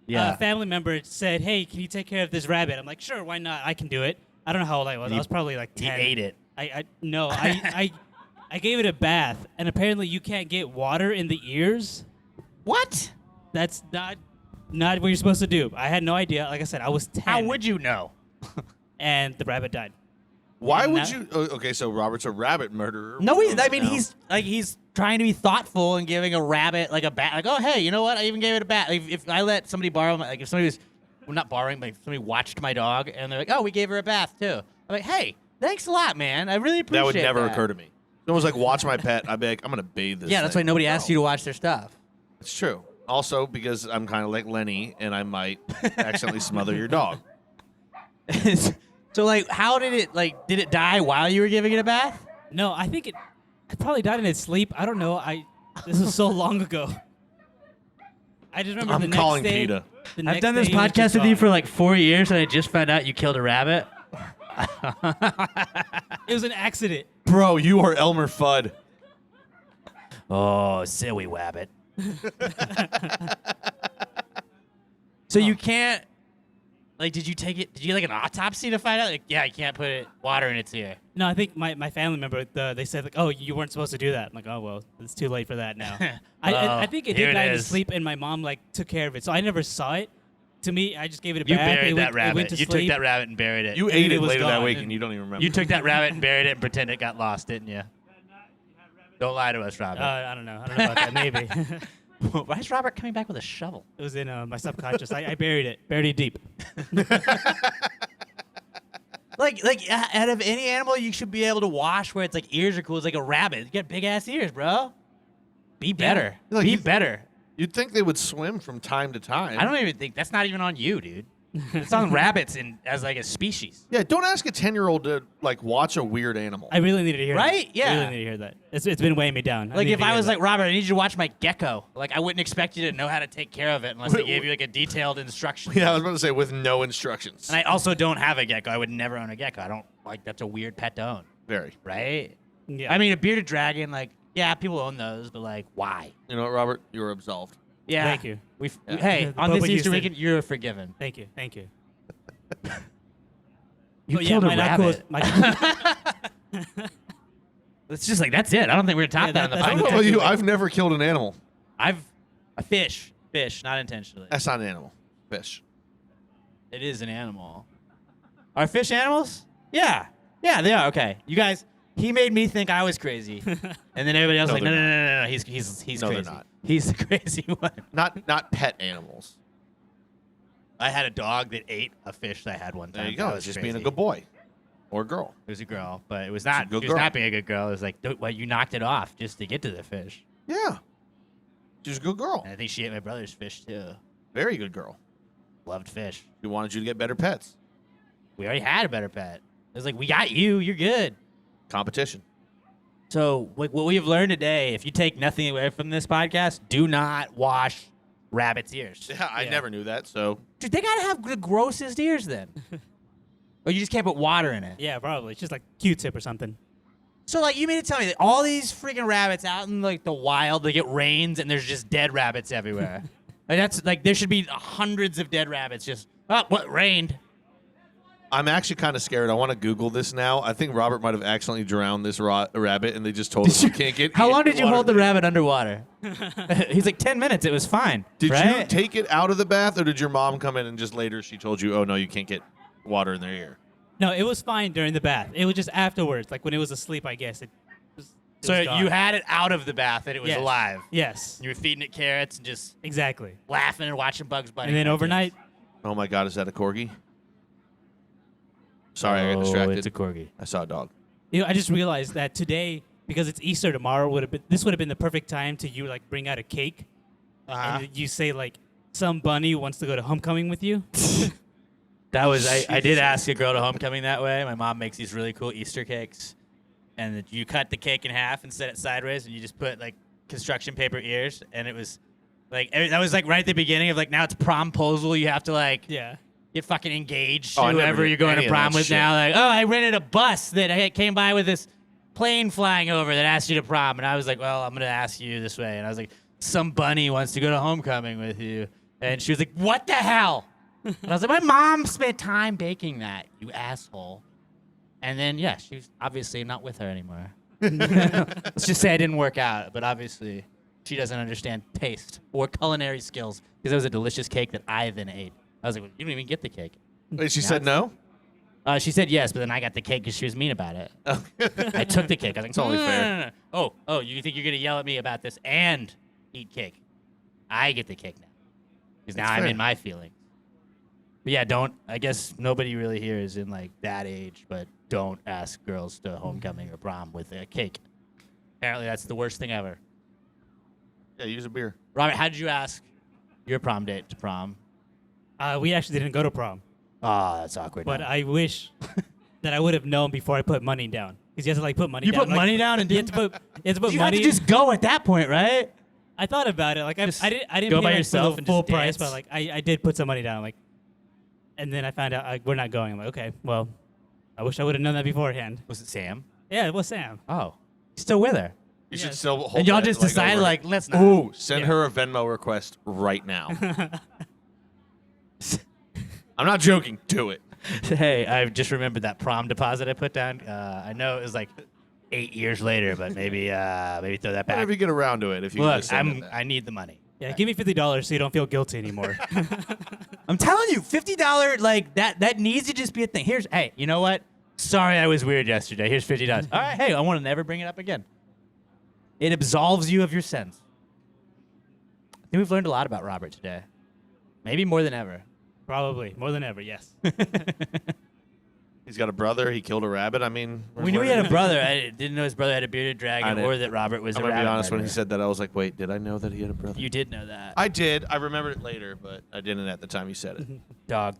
Yeah. a family member said, "Hey, can you take care of this rabbit?" I'm like, "Sure, why not? I can do it." I don't know how old I was. I was probably like 10. He ate it. I gave it a bath, and apparently you can't get water in the ears. What? That's not what you're supposed to do. I had no idea. Like I said, I was 10. How would you know? And the rabbit died. Why And would that- you? Okay, so Robert's a rabbit murderer. No, We know that now. he's trying to be thoughtful and giving a rabbit like a bat. Like, oh, hey, you know what? I even gave it a bat. Like, if I let somebody borrow, like if somebody was not borrowing, but if somebody watched my dog and they're like, oh, we gave her a bath too. I'm like, hey, thanks a lot, man. I really appreciate That would never that. occur to me. Someone's like, watch my pet. I'd be like, I'm going to bathe this Yeah, that's why thing. nobody asks you to watch their stuff. It's true. Also, because I'm kind of like Lenny, and I might accidentally smother your dog. So, like, how did it die while you were giving it a bath? No, I think it probably died in its sleep. I don't know. This was so long ago. I just remember I'm the next calling day. PETA. the I've next done this day it was podcast just with you gone. for like 4 years, and I just found out you killed a rabbit. It was an accident. Bro, you are Elmer Fudd. Oh, silly wabbit. So you can't, like, did you take it? Did you get like an autopsy to find out? Like, yeah, you can't put water in its ear. No, I think my family member, they said, like, oh, you weren't supposed to do that. I'm like, oh, well, it's too late for that now. I think it here did it die in is. sleep, and my mom, like, took care of it. So I never saw it. To me, I just gave it a You bath. buried It that went rabbit. to You took sleep. that rabbit and buried it. You And ate it it was later that gone. week, and you don't even remember. You took that rabbit and buried it and pretended it got lost, didn't you? Don't lie to us, Robert. I don't know. I don't know about that. Maybe. Why is Robert coming back with a shovel? It was in my subconscious. I buried it deep. Like out of any animal you should be able to wash where it's like ears are cool. It's like a rabbit. You got big ass ears, bro. Be better. Like, Be you- better. You'd think they would swim from time to time. I don't even think that's not even on you, dude. It's on rabbits as like a species. Yeah, don't ask a 10-year-old to like watch a weird animal. I really needed to hear Right? that. Yeah. I really need to hear that. It's been weighing me down. Like if I was like, Robert, I need you to watch my gecko. Like I wouldn't expect you to know how to take care of it unless I gave you like a detailed instruction. Yeah, I was about to say with no instructions. And I also don't have a gecko. I would never own a gecko. I don't like that's a weird pet to own, Very. right? yeah. I mean, a bearded dragon, like, yeah, people own those, but like, why? You know what, Robert? You were absolved. Yeah. Thank you. Hey, on But this what you Easter said- weekend, you're forgiven. Thank you. Thank you. You But killed a my not cool- rabbit. It's just like that's it. I don't think we're gonna top Yeah, that on the that's I don't know podcast. about you. I've never killed an animal. I've a fish, not intentionally. That's not an animal. Fish. It is an animal. Are fish animals? Yeah, they are. Okay, you guys. He made me think I was crazy, and then everybody else No, was like, they're no. He's No, they're crazy. not. He's the crazy one. Not pet animals. I had a dog that ate a fish that I had one time. There you That go. was It's just crazy. being a good boy or girl. It was a girl, but it was not. good She was girl. not being a good girl. It was like, well, you knocked it off just to get to the fish. Yeah. She's a good girl. And I think she ate my brother's fish too. Very good girl. Loved fish. We wanted you to get better pets. We already had a better pet. It was like, we got you. You're good. Competition. So like what we've learned today, if you take nothing away from this podcast, do not wash rabbits' ears. Yeah, I never knew that. So Dude, they gotta have the grossest ears then. Or you just can't put water in it. Yeah, probably. It's just like Q-tip or something. So like you mean to tell me that all these freaking rabbits out in like the wild, they get rains and there's just dead rabbits everywhere. Like that's like there should be hundreds of dead rabbits just what rained. I'm actually kind of scared. I want to Google this now. I think Robert might have accidentally drowned this rabbit, and they just told him you can't get. How long did you water. hold the rabbit underwater? He's like 10 minutes. It was fine. Did right? you take it out of the bath, or did your mom come in and just later she told you, "Oh no, you can't get water in their ear"? No, it was fine during the bath. It was just afterwards, like when it was asleep, I guess. It was gone. You had it out of the bath and it was Yes. alive. Yes, You were feeding it carrots and just exactly. laughing and watching Bugs Bunny. And then cartoons. overnight, Oh my God, is that a corgi? Sorry, I got distracted. It's a corgi. I saw a dog. I just realized that today, because it's Easter tomorrow, would have been the perfect time to like bring out a cake, and you say like some bunny wants to go to homecoming with you. That was I did ask a girl to homecoming that way. My mom makes these really cool Easter cakes, and you cut the cake in half and set it sideways, and you just put like construction paper ears, and it was like that was like right at the beginning of like now it's promposal. You have to like Yeah. get fucking engaged. Oh, I never Whoever did you're going any to of prom that with shit. now, like I rented a bus that came by with this plane flying over that asked you to prom, and I was like, well, I'm gonna ask you this way, and I was like, some bunny wants to go to homecoming with you, and she was like, what the hell? And I was like, my mom spent time baking that, you asshole. And then, yeah, she was obviously not with her anymore. Let's just say it didn't work out, but obviously she doesn't understand taste or culinary skills because it was a delicious cake that I then ate. I was like, well, you didn't even get the cake. Wait, she said no? She said yes, but then I got the cake because she was mean about it. I took the cake. I was like, It's only "No, no, fair." no, no, no. Oh, you think you're going to yell at me about this and eat cake? I get the cake now because now That's I'm fair. in my feelings. But yeah, I guess nobody really here is in like that age, but don't ask girls to homecoming or prom with a cake. Apparently that's the worst thing ever. Yeah, use a beer. Robert, how did you ask your prom date to prom? We actually didn't go to prom, Oh, that's awkward. but now. I wish that I would have known before I put money down. Because you have to like put money You down. put like, money down and you have to put you money. had to just go at that point, right? I thought about it. Like I didn't go pay by like, yourself for and the full just price, dance? but like I did put some money down. Like, and then I found out we're not going. I'm like, okay, well, I wish I would have known that beforehand. Was it Sam? Yeah, it was Sam. Oh, he's still with her. You Yes. should still hold And y'all that, just decided, over. like, let's not. Ooh, send Yeah. her a Venmo request right now. I'm not joking. Do it. Hey, I just remembered that prom deposit I put down. I know it was like 8 years later, but maybe throw that back. Whenever you get around to it, if you can Look, just send it that. I need the money. Yeah, give me $50 so you don't feel guilty anymore. I'm telling you, $50, like that needs to just be a thing. Hey, you know what? Sorry I was weird yesterday. Here's $50. All right, hey, I want to never bring it up again. It absolves you of your sins. I think we've learned a lot about Robert today. Maybe more than ever. Probably more than ever. Yes. He's got a brother. He killed a rabbit. I mean, We knew he had a brother. I didn't know his brother had a bearded dragon didn't. or that Robert was I'm a gonna rabbit be honest. When he murderer. said that, I was like, "Wait, did I know that he had a brother?" You did know that. I did. I remembered it later, but I didn't at the time he said it. Dog.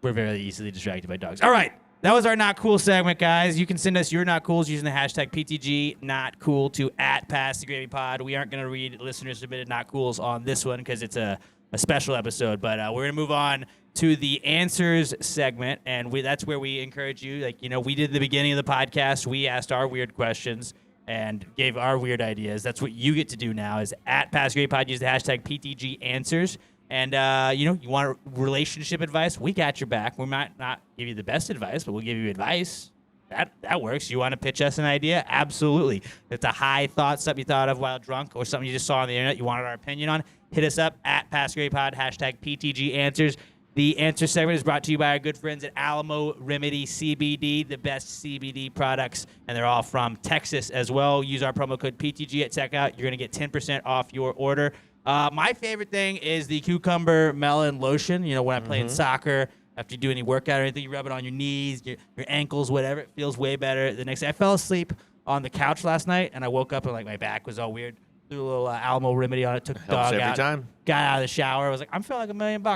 We're very easily distracted by dogs. All right. That was our Not Cool segment, guys. You can send us your Not Cools using the hashtag PTG Not Cool to @PassTheGravyPod. We aren't going to read listener-submitted Not Cools on this one because it's a special episode, but we're going to move on to the answers segment, and that's where we encourage you. Like, we did the beginning of the podcast. We asked our weird questions and gave our weird ideas. That's what you get to do now is @PassTheGravyPod. Use the hashtag PTG Answers. And, you want relationship advice? We got your back. We might not give you the best advice, but we'll give you advice. That works. You want to pitch us an idea? Absolutely. If it's a high thought, something you thought of while drunk, or something you just saw on the internet you wanted our opinion on, hit us up @PassGradePod, hashtag PTG Answers. The answer segment is brought to you by our good friends at Alamo Remedy CBD, the best CBD products, and they're all from Texas as well. Use our promo code PTG at checkout. You're going to get 10% off your order. My favorite thing is the cucumber melon lotion. When I'm playing soccer, after you do any workout or anything, you rub it on your knees, your ankles, whatever. It feels way better the next day. I fell asleep on the couch last night, and I woke up and my back was all weird. Threw a little Alamo Remedy on it, took the Helps dog every out, time. got out of the shower. I was like, I'm feeling like $1 million.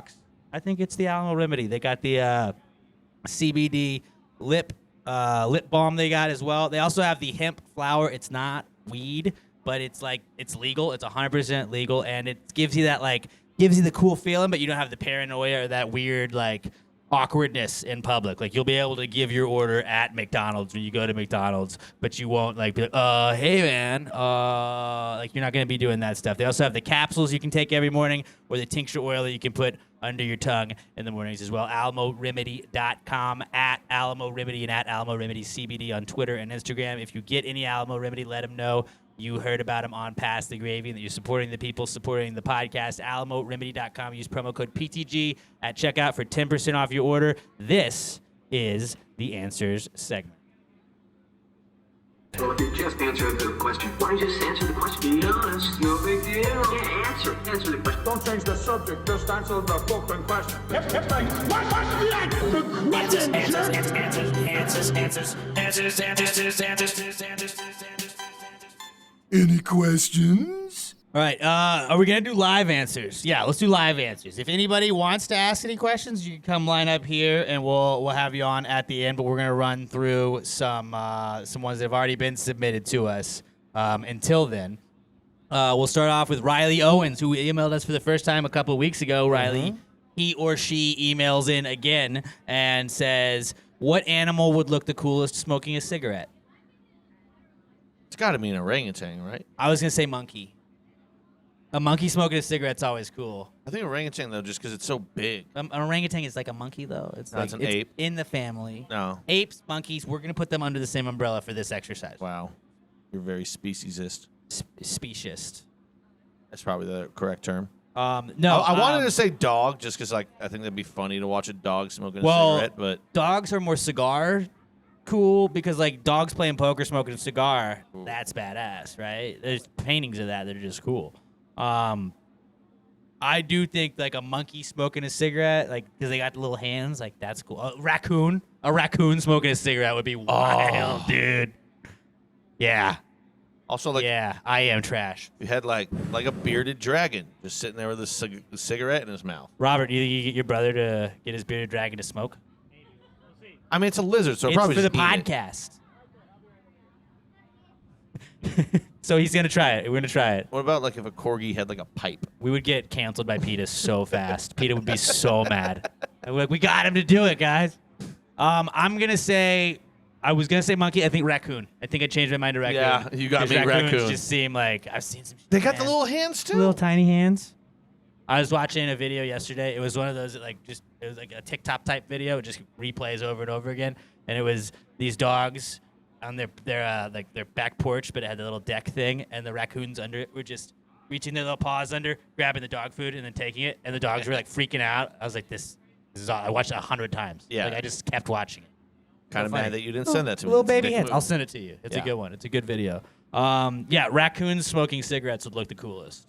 I think it's the Alamo Remedy. They got the CBD lip lip balm they got as well. They also have the hemp flower. It's not weed, but it's legal. It's 100% legal, and it gives you the cool feeling, but you don't have the paranoia or that weird awkwardness in public. Like you'll be able to give your order at McDonald's when you go to McDonald's, but you won't be like, hey man, you're not gonna be doing that stuff. They also have the capsules you can take every morning, or the tincture oil that you can put under your tongue in the mornings as well. AlamoRemedy.com, at Alamo Remedy, and at Alamo Remedy CBD on Twitter and Instagram. If you get any Alamo Remedy, let them know you heard about them on Pass the Gravy and that you're supporting the people, supporting the podcast. AlamoRemedy.com. Use promo code PTG at checkout for 10% off your order. This is the Answers segment. Well, if you just answer the question, why don't you just answer the question? Be honest, no big deal. Yeah, answer the question. Don't change the subject, just answer the fucking question. Any questions? All right, are we going to do live answers? Yeah, let's do live answers. If anybody wants to ask any questions, you can come line up here, and we'll have you on at the end, but we're going to run through some ones that have already been submitted to us. Until then, we'll start off with Riley Owens, who emailed us for the first time a couple of weeks ago. Riley, he or she emails in again and says, what animal would look the coolest smoking a cigarette? It's got to be an orangutan, right? I was going to say monkey. A monkey smoking a cigarette's always cool. I think orangutan, though, just because it's so big. An orangutan is like a monkey, though. It's It's an ape. In the family. No. Apes, monkeys, we're going to put them under the same umbrella for this exercise. Wow. You're very speciesist. Speciesist. That's probably the correct term. No. I wanted to say dog just because I think that'd be funny to watch a dog smoking a cigarette. But dogs are more cigar cool because, dogs playing poker, smoking a cigar, that's badass, right? There's paintings of that are just cool. I do think a monkey smoking a cigarette, because they got the little hands, that's cool. A raccoon smoking a cigarette would be wild, dude. Yeah. Also, yeah, I am trash. You had like a bearded dragon just sitting there with a cigarette in his mouth. Robert, do you think you get your brother to get his bearded dragon to smoke? I mean, it's a lizard, so it's probably for just the podcast. So he's gonna try it. We're gonna try it. What about if a corgi had a pipe? We would get canceled by PETA so fast. PETA would be so mad. And we're like, we got him to do it, guys. I'm gonna say. I was gonna say monkey. I think raccoon. I think I changed my mind to raccoon. Yeah, you got me. Raccoons Raccoon. just seem like I've seen some. They got the little hands too. Little tiny hands. I was watching a video yesterday. It was one of those that it was like a TikTok type video. It just replays over and over again. And it was these dogs on their back porch, but it had the little deck thing, and the raccoons under it were just reaching their little paws under, grabbing the dog food, and then taking it. And the dogs were freaking out. I was like, this is all. I watched it 100 times. Yeah. I just kept watching it. Kind of mad that you didn't send that to me. Little It's a baby dick hands. move. I'll send it to you. It's a good one. It's a good video. Yeah, raccoons smoking cigarettes would look the coolest.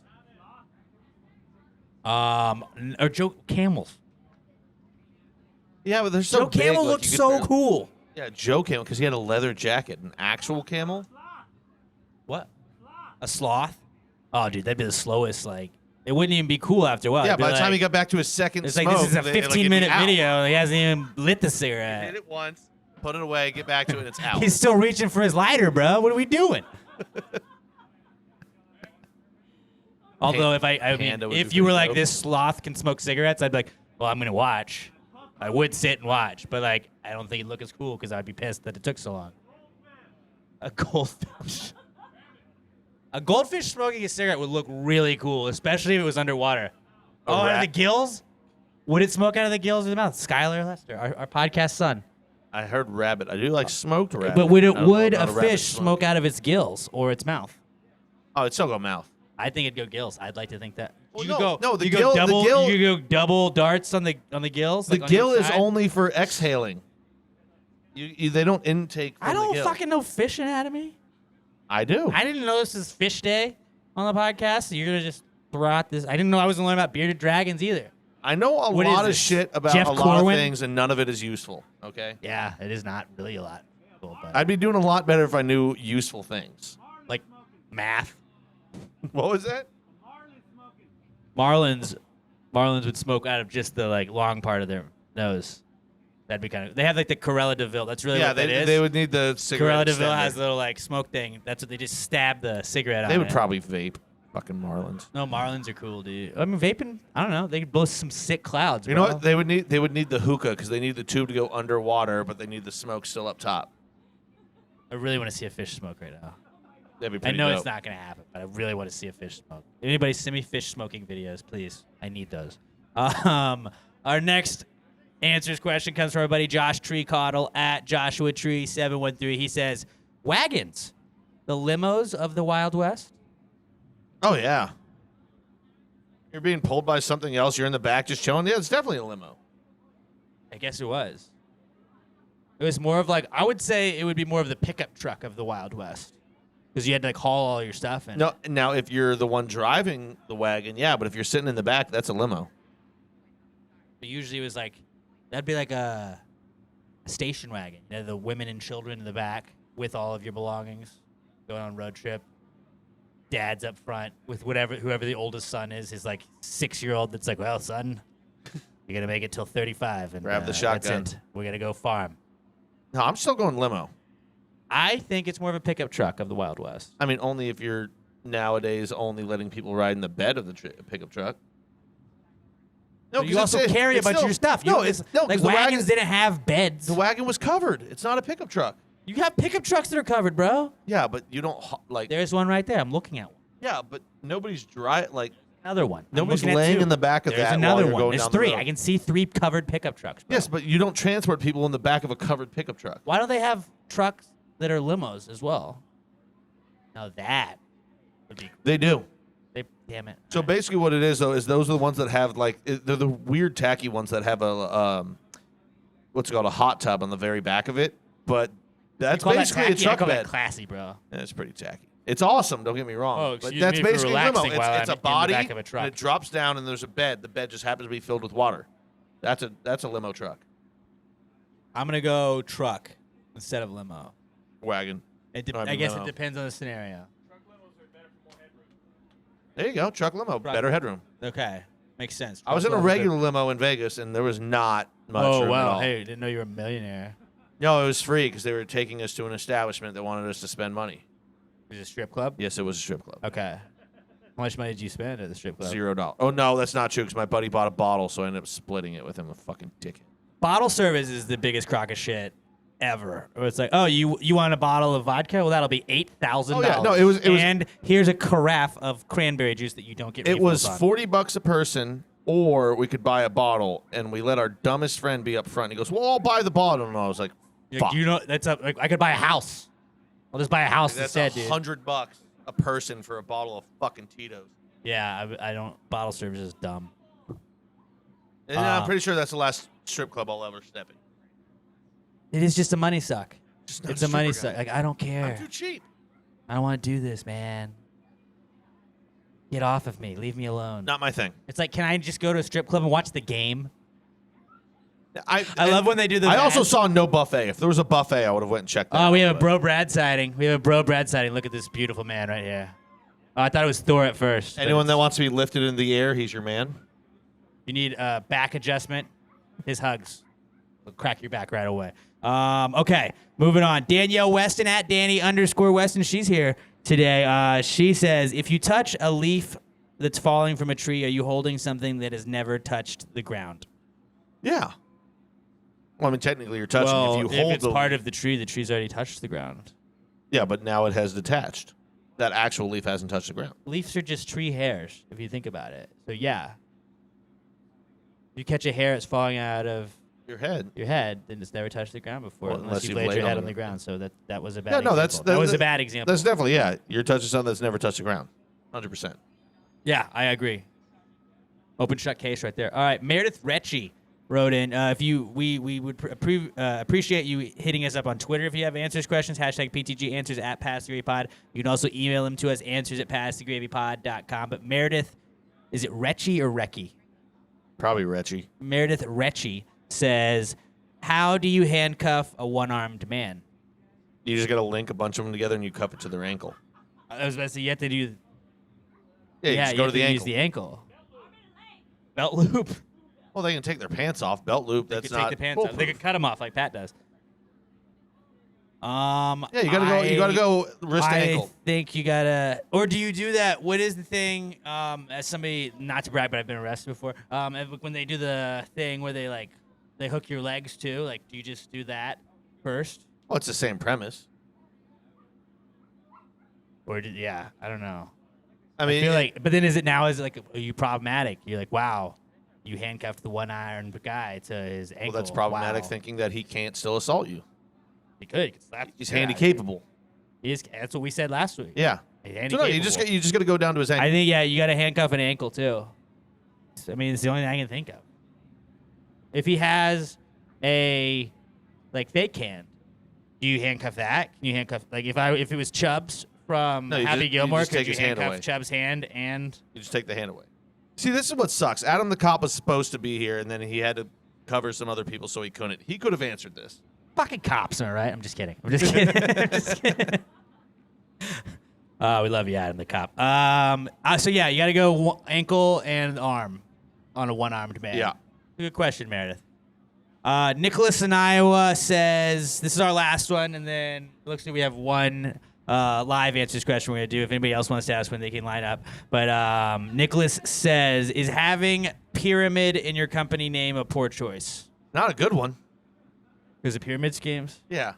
Or Joe Camels. Yeah, but they're so Joe big. Camel you looked could so barely- cool. Yeah, Joe Camel, because he had a leather jacket. An actual camel? What? A sloth? Oh, dude, that'd be the slowest. It wouldn't even be cool after a while. Yeah, It'd be by the time he got back to his second it's smoke, this is a it'd be 15-minute out. video. And he hasn't even lit the He cigarette. did it once, put it away, get back to it, and it's out. He's still reaching for his lighter, bro. What are we doing? Although, if you were like, this sloth can smoke cigarettes, I'd be like, well, I'm going to watch. I would sit and watch, but I don't think it'd look as cool because I'd be pissed that it took so long. A goldfish. A goldfish smoking a cigarette would look really cool, especially if it was underwater. Out of the gills? Would it smoke out of the gills of the mouth? Skylar Lester, our podcast son. I heard rabbit. I do like smoked rabbit. But would a rabbit fish smoke out of its gills or its mouth? Oh, it'd still go mouth. I think it'd go gills. I'd like to think that. Well, You the could gill- double, the gill- you could go double darts on the gills. The on gill each is side. only for exhaling. They don't intake from I the don't gill. fucking know fish anatomy. I do. I didn't know this is fish day on the podcast. So you're gonna just throw out this. I didn't know I was gonna learn about bearded dragons either. I know a What is lot of this? shit about Jeff a lot Corwin? of things, and none of it is useful. Okay. Yeah, it is not really a lot. Cool, but I'd be doing a lot better if I knew useful things. like math. What was that? Marlins would smoke out of just the long part of their nose. That'd be kind of. They have like the Corella Deville. That's really what that is. they would need the cigarette. Corella Deville extender. has a little like smoke thing. That's what they just stab the cigarette on. They would it. probably vape. Fucking Marlins. No, Marlins are cool, dude. I mean, vaping. I don't know. They could blow some sick clouds. You know what? They would need the hookah because they need the tube to go underwater, but they need the smoke still up top. I really want to see a fish smoke right now. That'd be I pretty know dope. it's not gonna happen, but I really want to see a fish smoke. Anybody send me fish smoking videos, please? I need those. Our next answers question comes from our buddy Josh Treecoddle at Joshua Tree 713. He says, "Wagons, the limos of the Wild West." Oh yeah. You're being pulled by something else. You're in the back just chilling. Yeah, it's definitely a limo. I guess it was. It was more of like, I would say it would be more of the pickup truck of the Wild West. Because you had to like haul all your stuff in. No, now if you're the one driving the wagon, yeah, but if you're sitting in the back, that's a limo. But usually it was like, that'd be like a station wagon. You know, the women and children in the back with all of your belongings going on a road trip. Dad's up front with whoever the oldest son is, his like 6-year-old that's like, well, son, you're gonna make it till 35 and grab the shotgun. That's it. We're gonna go farm. No, I'm still going limo. I think it's more of a pickup truck of the Wild West. I mean, only if you're nowadays only letting people ride in the bed of the pickup truck. No, But you also carry a bunch of your stuff. No, it's no, like the wagons didn't have beds. The wagon was covered. It's not a pickup truck. You have pickup trucks that are covered, bro. Yeah, but you don't like. There's one right there. I'm looking at one. Yeah, but nobody's like. Another one. I'm Nobody's looking at laying two. in the back of There's that. another while you're one. Going There's down the 3. road. I can see 3 covered pickup trucks. Bro. Yes, but you don't transport people in the back of a covered pickup truck. Why don't they have trucks that are limos as well? Now that would be. They do. Damn it. So basically, what it is though is those are the ones that have like they're the weird tacky ones that have a what's it called, a hot tub on the very back of it, but that's basically a truck I call bed. that classy, bro. Yeah, it's pretty tacky. It's awesome. Don't get me wrong. Oh, but excuse that's me for basically a limo. relaxing while It's I'm a in the body back of a truck. and it drops down and there's a bed. The bed just happens to be filled with water. That's a limo truck. I'm gonna go truck instead of limo. Wagon. I guess it depends on the scenario. There you go. Truck limo. Better headroom. Okay, makes sense. I was in a regular limo in Vegas and there was not much Oh room at wow! all. Hey, didn't know you were a millionaire. No, it was free because they were taking us to an establishment that wanted us to spend money. Was it a strip club? Yes, it was a strip club. Okay. How much money did you spend at the strip club? $0. Oh no, that's not true because my buddy bought a bottle, so I ended up splitting it with him. A fucking dickhead. Bottle service is the biggest crock of shit ever. Or it's like, oh, you want a bottle of vodka? Well, that'll be $8,000. Oh, yeah. No, it was, and here's a carafe of cranberry juice that you don't get. It was on. $40 a person, or we could buy a bottle, and we let our dumbest friend be up front. He goes, "Well, I'll buy the bottle," and I was like, "Fuck." You know, that's a, like, I could buy a house. I'll just buy a house That's instead, dude. $100 a person for a bottle of fucking Tito's. Yeah, I don't. Bottle service is dumb. And I'm pretty sure that's the last strip club I'll ever step in. It is just a money suck. Just not It's a money stripper suck. guy. Like, I don't care. I'm too cheap. I don't want to do this, man. Get off of me. Leave me alone. Not my thing. It's like, can I just go to a strip club and watch the game? I love when they do the. I also ads. saw no buffet. If there was a buffet, I would have went and checked that. Oh, we out, have a but- Bro Brad sighting. Look at this beautiful man right here. Oh, I thought it was Thor at first. but Anyone that it's- wants to be lifted in the air, he's your man. You need a back adjustment. His hugs will crack your back right away. Okay, moving on. Danielle Weston at Danny_Weston. She's here today. She says, if you touch a leaf that's falling from a tree, are you holding something that has never touched the ground? Yeah. Well, I mean, technically, you're touching. Well, if you hold it's part of the tree's already touched the ground. Yeah, but now it has detached. That actual leaf hasn't touched the ground. Leaves are just tree hairs, if you think about it. So, yeah. If you catch a hair that's falling out of Your head. then it's never touched the ground before, Well, unless you've laid your head on the ground. So that was a bad Yeah, example. no, that's that was a bad example. That's definitely You're touching something that's never touched the ground. 100%. Yeah, I agree. Open shut case right there. All right, Meredith Retchie wrote in. We would appreciate you hitting us up on Twitter if you have answers, questions. #PTG answers at Pass the Gravy Pod. You can also email them to us, answers@passthegravypod.com. But Meredith, is it Retchie or Recchi? Probably Retchie. Meredith Retchie says, how do you handcuff a one-armed man? You just got to link a bunch of them together and you cuff it to their ankle. I was about to say, you have to do... Yeah, you just go you to the have ankle. use the ankle. Belt loop. Well, they can take their pants off. Belt loop. They That's could not. take the pants off. They could cut them off like Pat does. Yeah, you gotta go. You gotta go wrist to ankle. I think you gotta, or do you do that? What is the thing? As somebody, not to brag, but I've been arrested before. When they do the thing where they hook your legs too. Like, do you just do that first? Well, it's the same premise. Or yeah, I don't know. I mean, I feel like, but then is it like, are you problematic? You're like, wow, you handcuffed the one-iron guy to his ankle. well, that's problematic. Wow. Thinking that he can't still assault you. He could. He could slap He's the shit out handy of you. capable. That's what we said last week. Yeah. He's So handy no, you capable. just gotta go down to his ankle. I think you got to handcuff an ankle too. I mean, it's the only thing I can think of. If he has a fake hand, do you handcuff that? Can you handcuff if it was Chubbs from No, you Happy just- you Gilmore? just Could take you his hand handcuff away. Chubbs' hand and? You just take the hand away. See, this is what sucks. Adam the cop was supposed to be here, and then he had to cover some other people, so he couldn't. He could have answered this. Fucking cops, all right? I'm just kidding. I'm just kidding. I'm just kidding. We love you, Adam the cop. So yeah, you got to go ankle and arm on a one-armed man. Yeah. Good question, Meredith. Nicholas in Iowa says, this is our last one, and then it looks like we have one live answers question we're going to do. If anybody else wants to ask one, they can line up. But Nicholas says, is having pyramid in your company name a poor choice? Not a good one. Because of pyramid schemes? Yeah.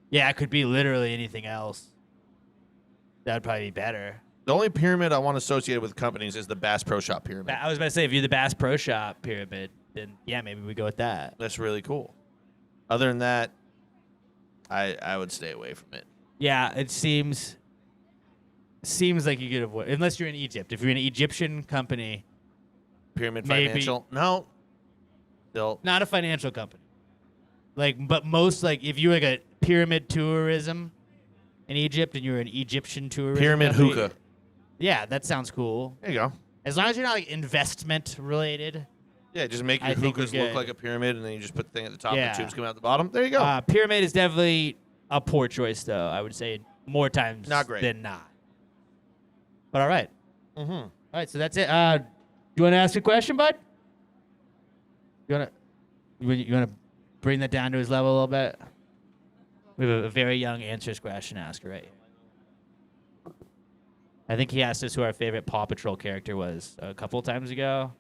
Yeah, it could be literally anything else. That would probably be better. The only pyramid I want associated with companies is the Bass Pro Shop pyramid. I was about to say, if you're the Bass Pro Shop pyramid, then yeah, maybe we go with that. That's really cool. Other than that, I would stay away from it. Yeah, it seems like you could avoid, unless you're in Egypt. If you're an Egyptian company, Pyramid Maybe. Financial? No. Still. not a financial company. But most if you're like a pyramid tourism in Egypt and you're an Egyptian tourism Pyramid company, hookah. Yeah, that sounds cool. There you go. As long as you're not investment related. Yeah, just make I your think we're hookahs look good. like a pyramid, and then you just put the thing at the top, Yeah. and the tubes come out the bottom. There you go. Pyramid is definitely a poor choice, though. I would say more times Not great. than not. But all right. Mm-hmm. All right, so that's it. You want to ask a question, bud? You want to bring that down to his level a little bit? We have a very young answers question asker right here. I think he asked us who our favorite Paw Patrol character was a couple of times ago.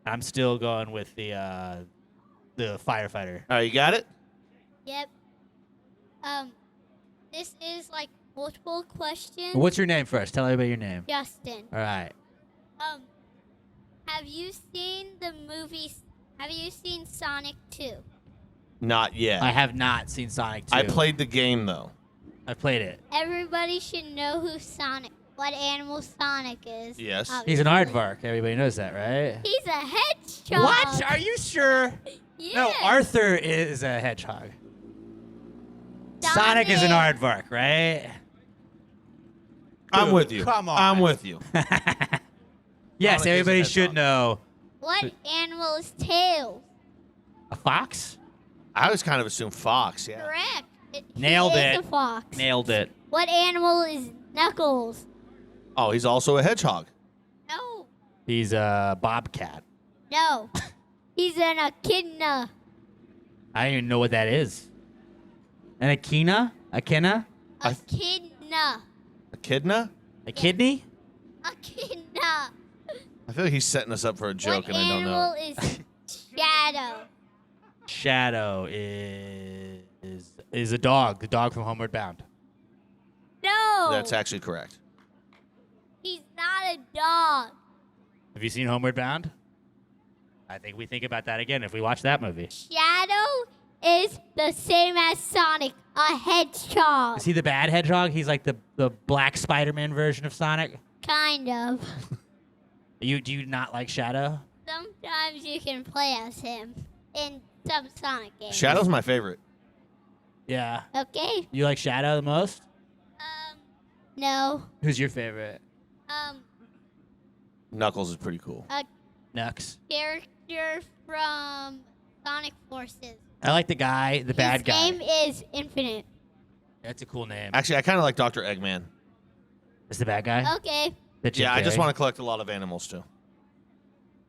I'm still going with the firefighter. All right, you got it? Yep. This is like multiple questions. What's your name first? Tell everybody your name. Justin. All right. Have you seen the movies? Have you seen Sonic 2? Not yet. I have not seen Sonic 2. I played the game, though. I played it. Everybody should know what animal Sonic is. Yes. He's an obviously. aardvark. Everybody knows that, right? He's a hedgehog. What? Are you sure? Yeah. No, Arthur is a hedgehog. Sonic is an aardvark, right? I'm Dude, with you. come on. I'm with you. Yes, Sonic is a everybody hedgehog. should know. What animal is Tails? A fox? I always kind of assumed fox, yeah. Correct. Nailed he it. Is a fox. Nailed it. What animal is Knuckles? Oh, he's also a hedgehog. No. He's a bobcat. No. He's an echidna. I don't even know what that is. An echina? Echina? Echidna. Echidna? A kidney? Echidna. I feel like he's setting us up for a joke, What and I don't know. animal is Shadow? Shadow is a dog. The dog from Homeward Bound. No. That's actually correct. He's not a dog. Have you seen Homeward Bound? I think we think about that again if we watch that movie. Shadow is the same as Sonic, a hedgehog. Is he the bad hedgehog? He's like the black Spider-Man version of Sonic? Kind of. Do you not like Shadow? Sometimes you can play as him in some Sonic games. Shadow's my favorite. Yeah. Okay. You like Shadow the most? No. Who's your favorite? Knuckles is pretty cool. A Nux. character from Sonic Forces. I like the guy, the bad guy. His name is Infinite. That's a cool name. Actually, I kind of like Dr. Eggman. Is the bad guy? Okay. The Jim Yeah, I just Carrey? want to collect a lot of animals, too.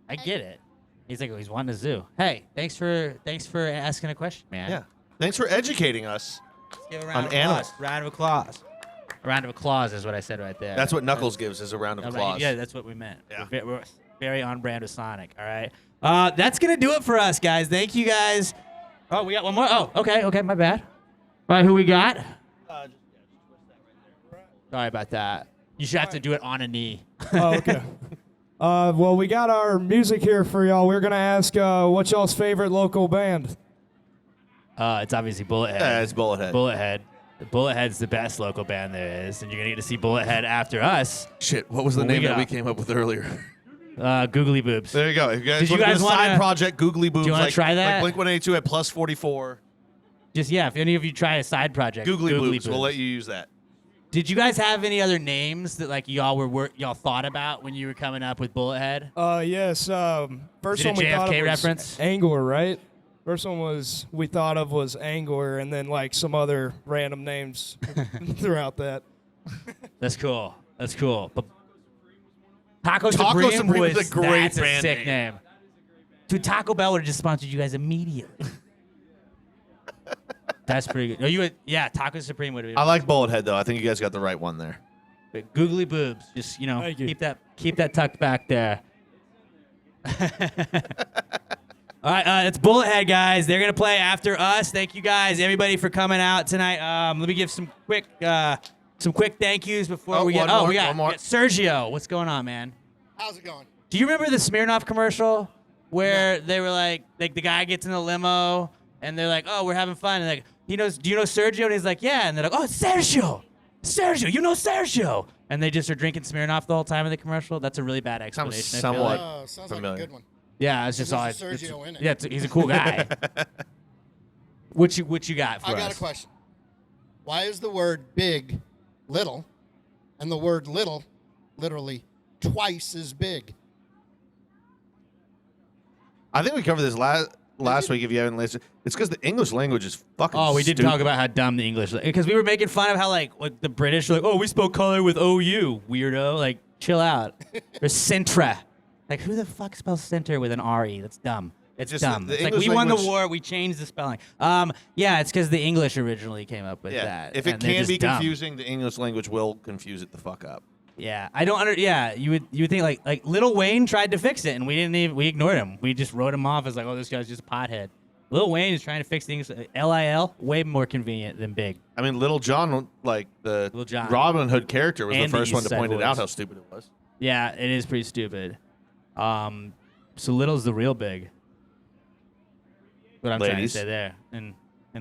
I get it. He's like, he's wanting a zoo. Hey, thanks for asking a question, man. Yeah. Thanks for educating us Let's give a on round of animals. applause. Round of applause. A round of applause is what I said right there. That's what Knuckles gives is a round of applause. Yeah, that's what we meant. Yeah. We're very on brand with Sonic. All right. That's gonna do it for us, guys. Thank you, guys. Oh, we got one more. Oh, okay, my bad. All right, who we got? Sorry about that. You should have to do it on a knee. Oh, okay. Well, we got our music here for y'all. We're going to ask what's y'all's favorite local band? It's obviously Bullethead. Yeah, it's Bullethead. Bullethead. Bullethead's the best local band there is, and you're going to get to see Bullethead after us. Shit, what was the name that we came up with earlier? Googly Boobs. There you go. If you guys Did you want to guys do a side wanna- project, Googly Boobs. Do you want to try that? Like Blink-182 at plus 44. Just, yeah, if any of you try a side project. Googly Googly Boobs. We'll let you use that. Did you guys have any other names that like y'all thought about when you were coming up with Bullethead? Yes. First Is it a one we thought JFK of was reference? Angler, right? First one we thought of was Angler, and then like some other random names throughout that. That's cool. That's cool. But Taco Taco Supreme Supreme is was a great that's band a sick name. Dude, Taco Bell would have just sponsored you guys immediately. That's pretty good. No, Taco Supreme would have been. I like Bullethead, though. I think you guys got the right one there. But Googly Boobs. Just, Thank you. keep that tucked back there. All right, it's Bullethead, guys. They're going to play after us. Thank you guys, everybody, for coming out tonight. Let me give some quick thank yous before we get. one We got more. Sergio. What's going on, man? How's it going? Do you remember the Smirnoff commercial where they were like the guy gets in the limo and they're like, oh, we're having fun. And like, do you know Sergio? And he's like, yeah. And they're like, oh, it's Sergio. Sergio, you know Sergio. And they just are drinking Smirnoff the whole time in the commercial. That's a really bad explanation. I feel somewhat like. Sounds familiar. like a good one. Yeah, it's just all. There's a Sergio in it. Yeah, he's a cool guy. What you got for us? I got a question. Why is the word big little and the word little literally twice as big? I think we covered this last week if you haven't listened. It's because the English language is fucking Oh, we did stupid. talk about how dumb the English, because we were making fun of how like the British are like, oh, we spell color with OU, weirdo. Like, chill out. Or Centra. Like, who the fuck spells center with an R-E? That's dumb. It's Just dumb. the It's like, English we won the language- war, we changed the spelling. Yeah, it's because the English originally came up with Yeah. that. If it and they're can just be dumb. confusing, the English language will confuse it the fuck up. Yeah, I don't yeah, you would think like Lil Wayne tried to fix it and we ignored him. We just wrote him off as like, oh, this guy's just a pothead. Lil Wayne is trying to fix things. LIL, way more convenient than big. I mean, Little John, like the Lil Jon. Robin Hood character, was And the the first one East to Side point it out Boys. how stupid it was. Yeah, it is pretty stupid. So Little's the real big. What I'm trying to Ladies. say there. And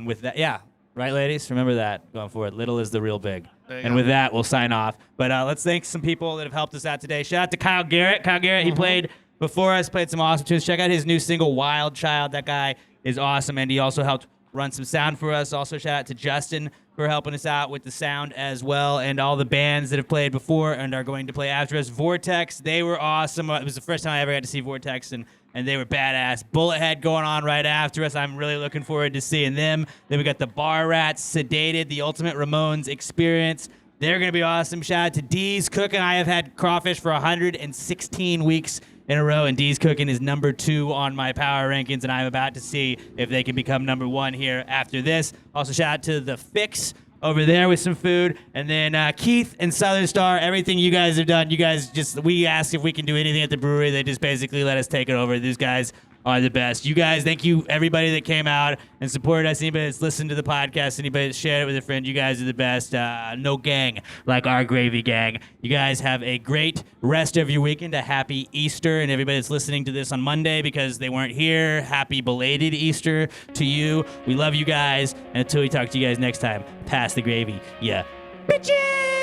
with that, yeah, right, ladies? Remember that going forward. Little is the real big. There you And go. with that, we'll sign off. But let's thank some people that have helped us out today. Shout out to Kyle Garrett. Kyle Garrett, he played before us, played some awesome tunes. Check out his new single, Wild Child. That guy is awesome, and he also helped run some sound for us. Also, shout out to Justin for helping us out with the sound as well, and all the bands that have played before and are going to play after us. Vortex, they were awesome. It was the first time I ever got to see Vortex, and they were badass. Bullethead going on right after us. I'm really looking forward to seeing them. Then we got the Bar Rats, Sedated, the Ultimate Ramones Experience. They're going to be awesome. Shout out to D's Cooking. I have had crawfish for 116 weeks in a row, and D's Cooking is number 2 on my power rankings, and I'm about to see if they can become number 1 here after this. Also, shout out to The Fix over there with some food, and then Keith and Southern Star, everything you guys have done. You guys we asked if we can do anything at the brewery. They just basically let us take it over. These guys are the best. You guys, thank you, everybody that came out and supported us. Anybody that's listened to the podcast, anybody that shared it with a friend, you guys are the best. No gang like our gravy gang. You guys have a great rest of your weekend. A happy Easter, and everybody that's listening to this on Monday because they weren't here, happy belated Easter to you. We love you guys, and until we talk to you guys next time, pass the gravy, yeah, bitches!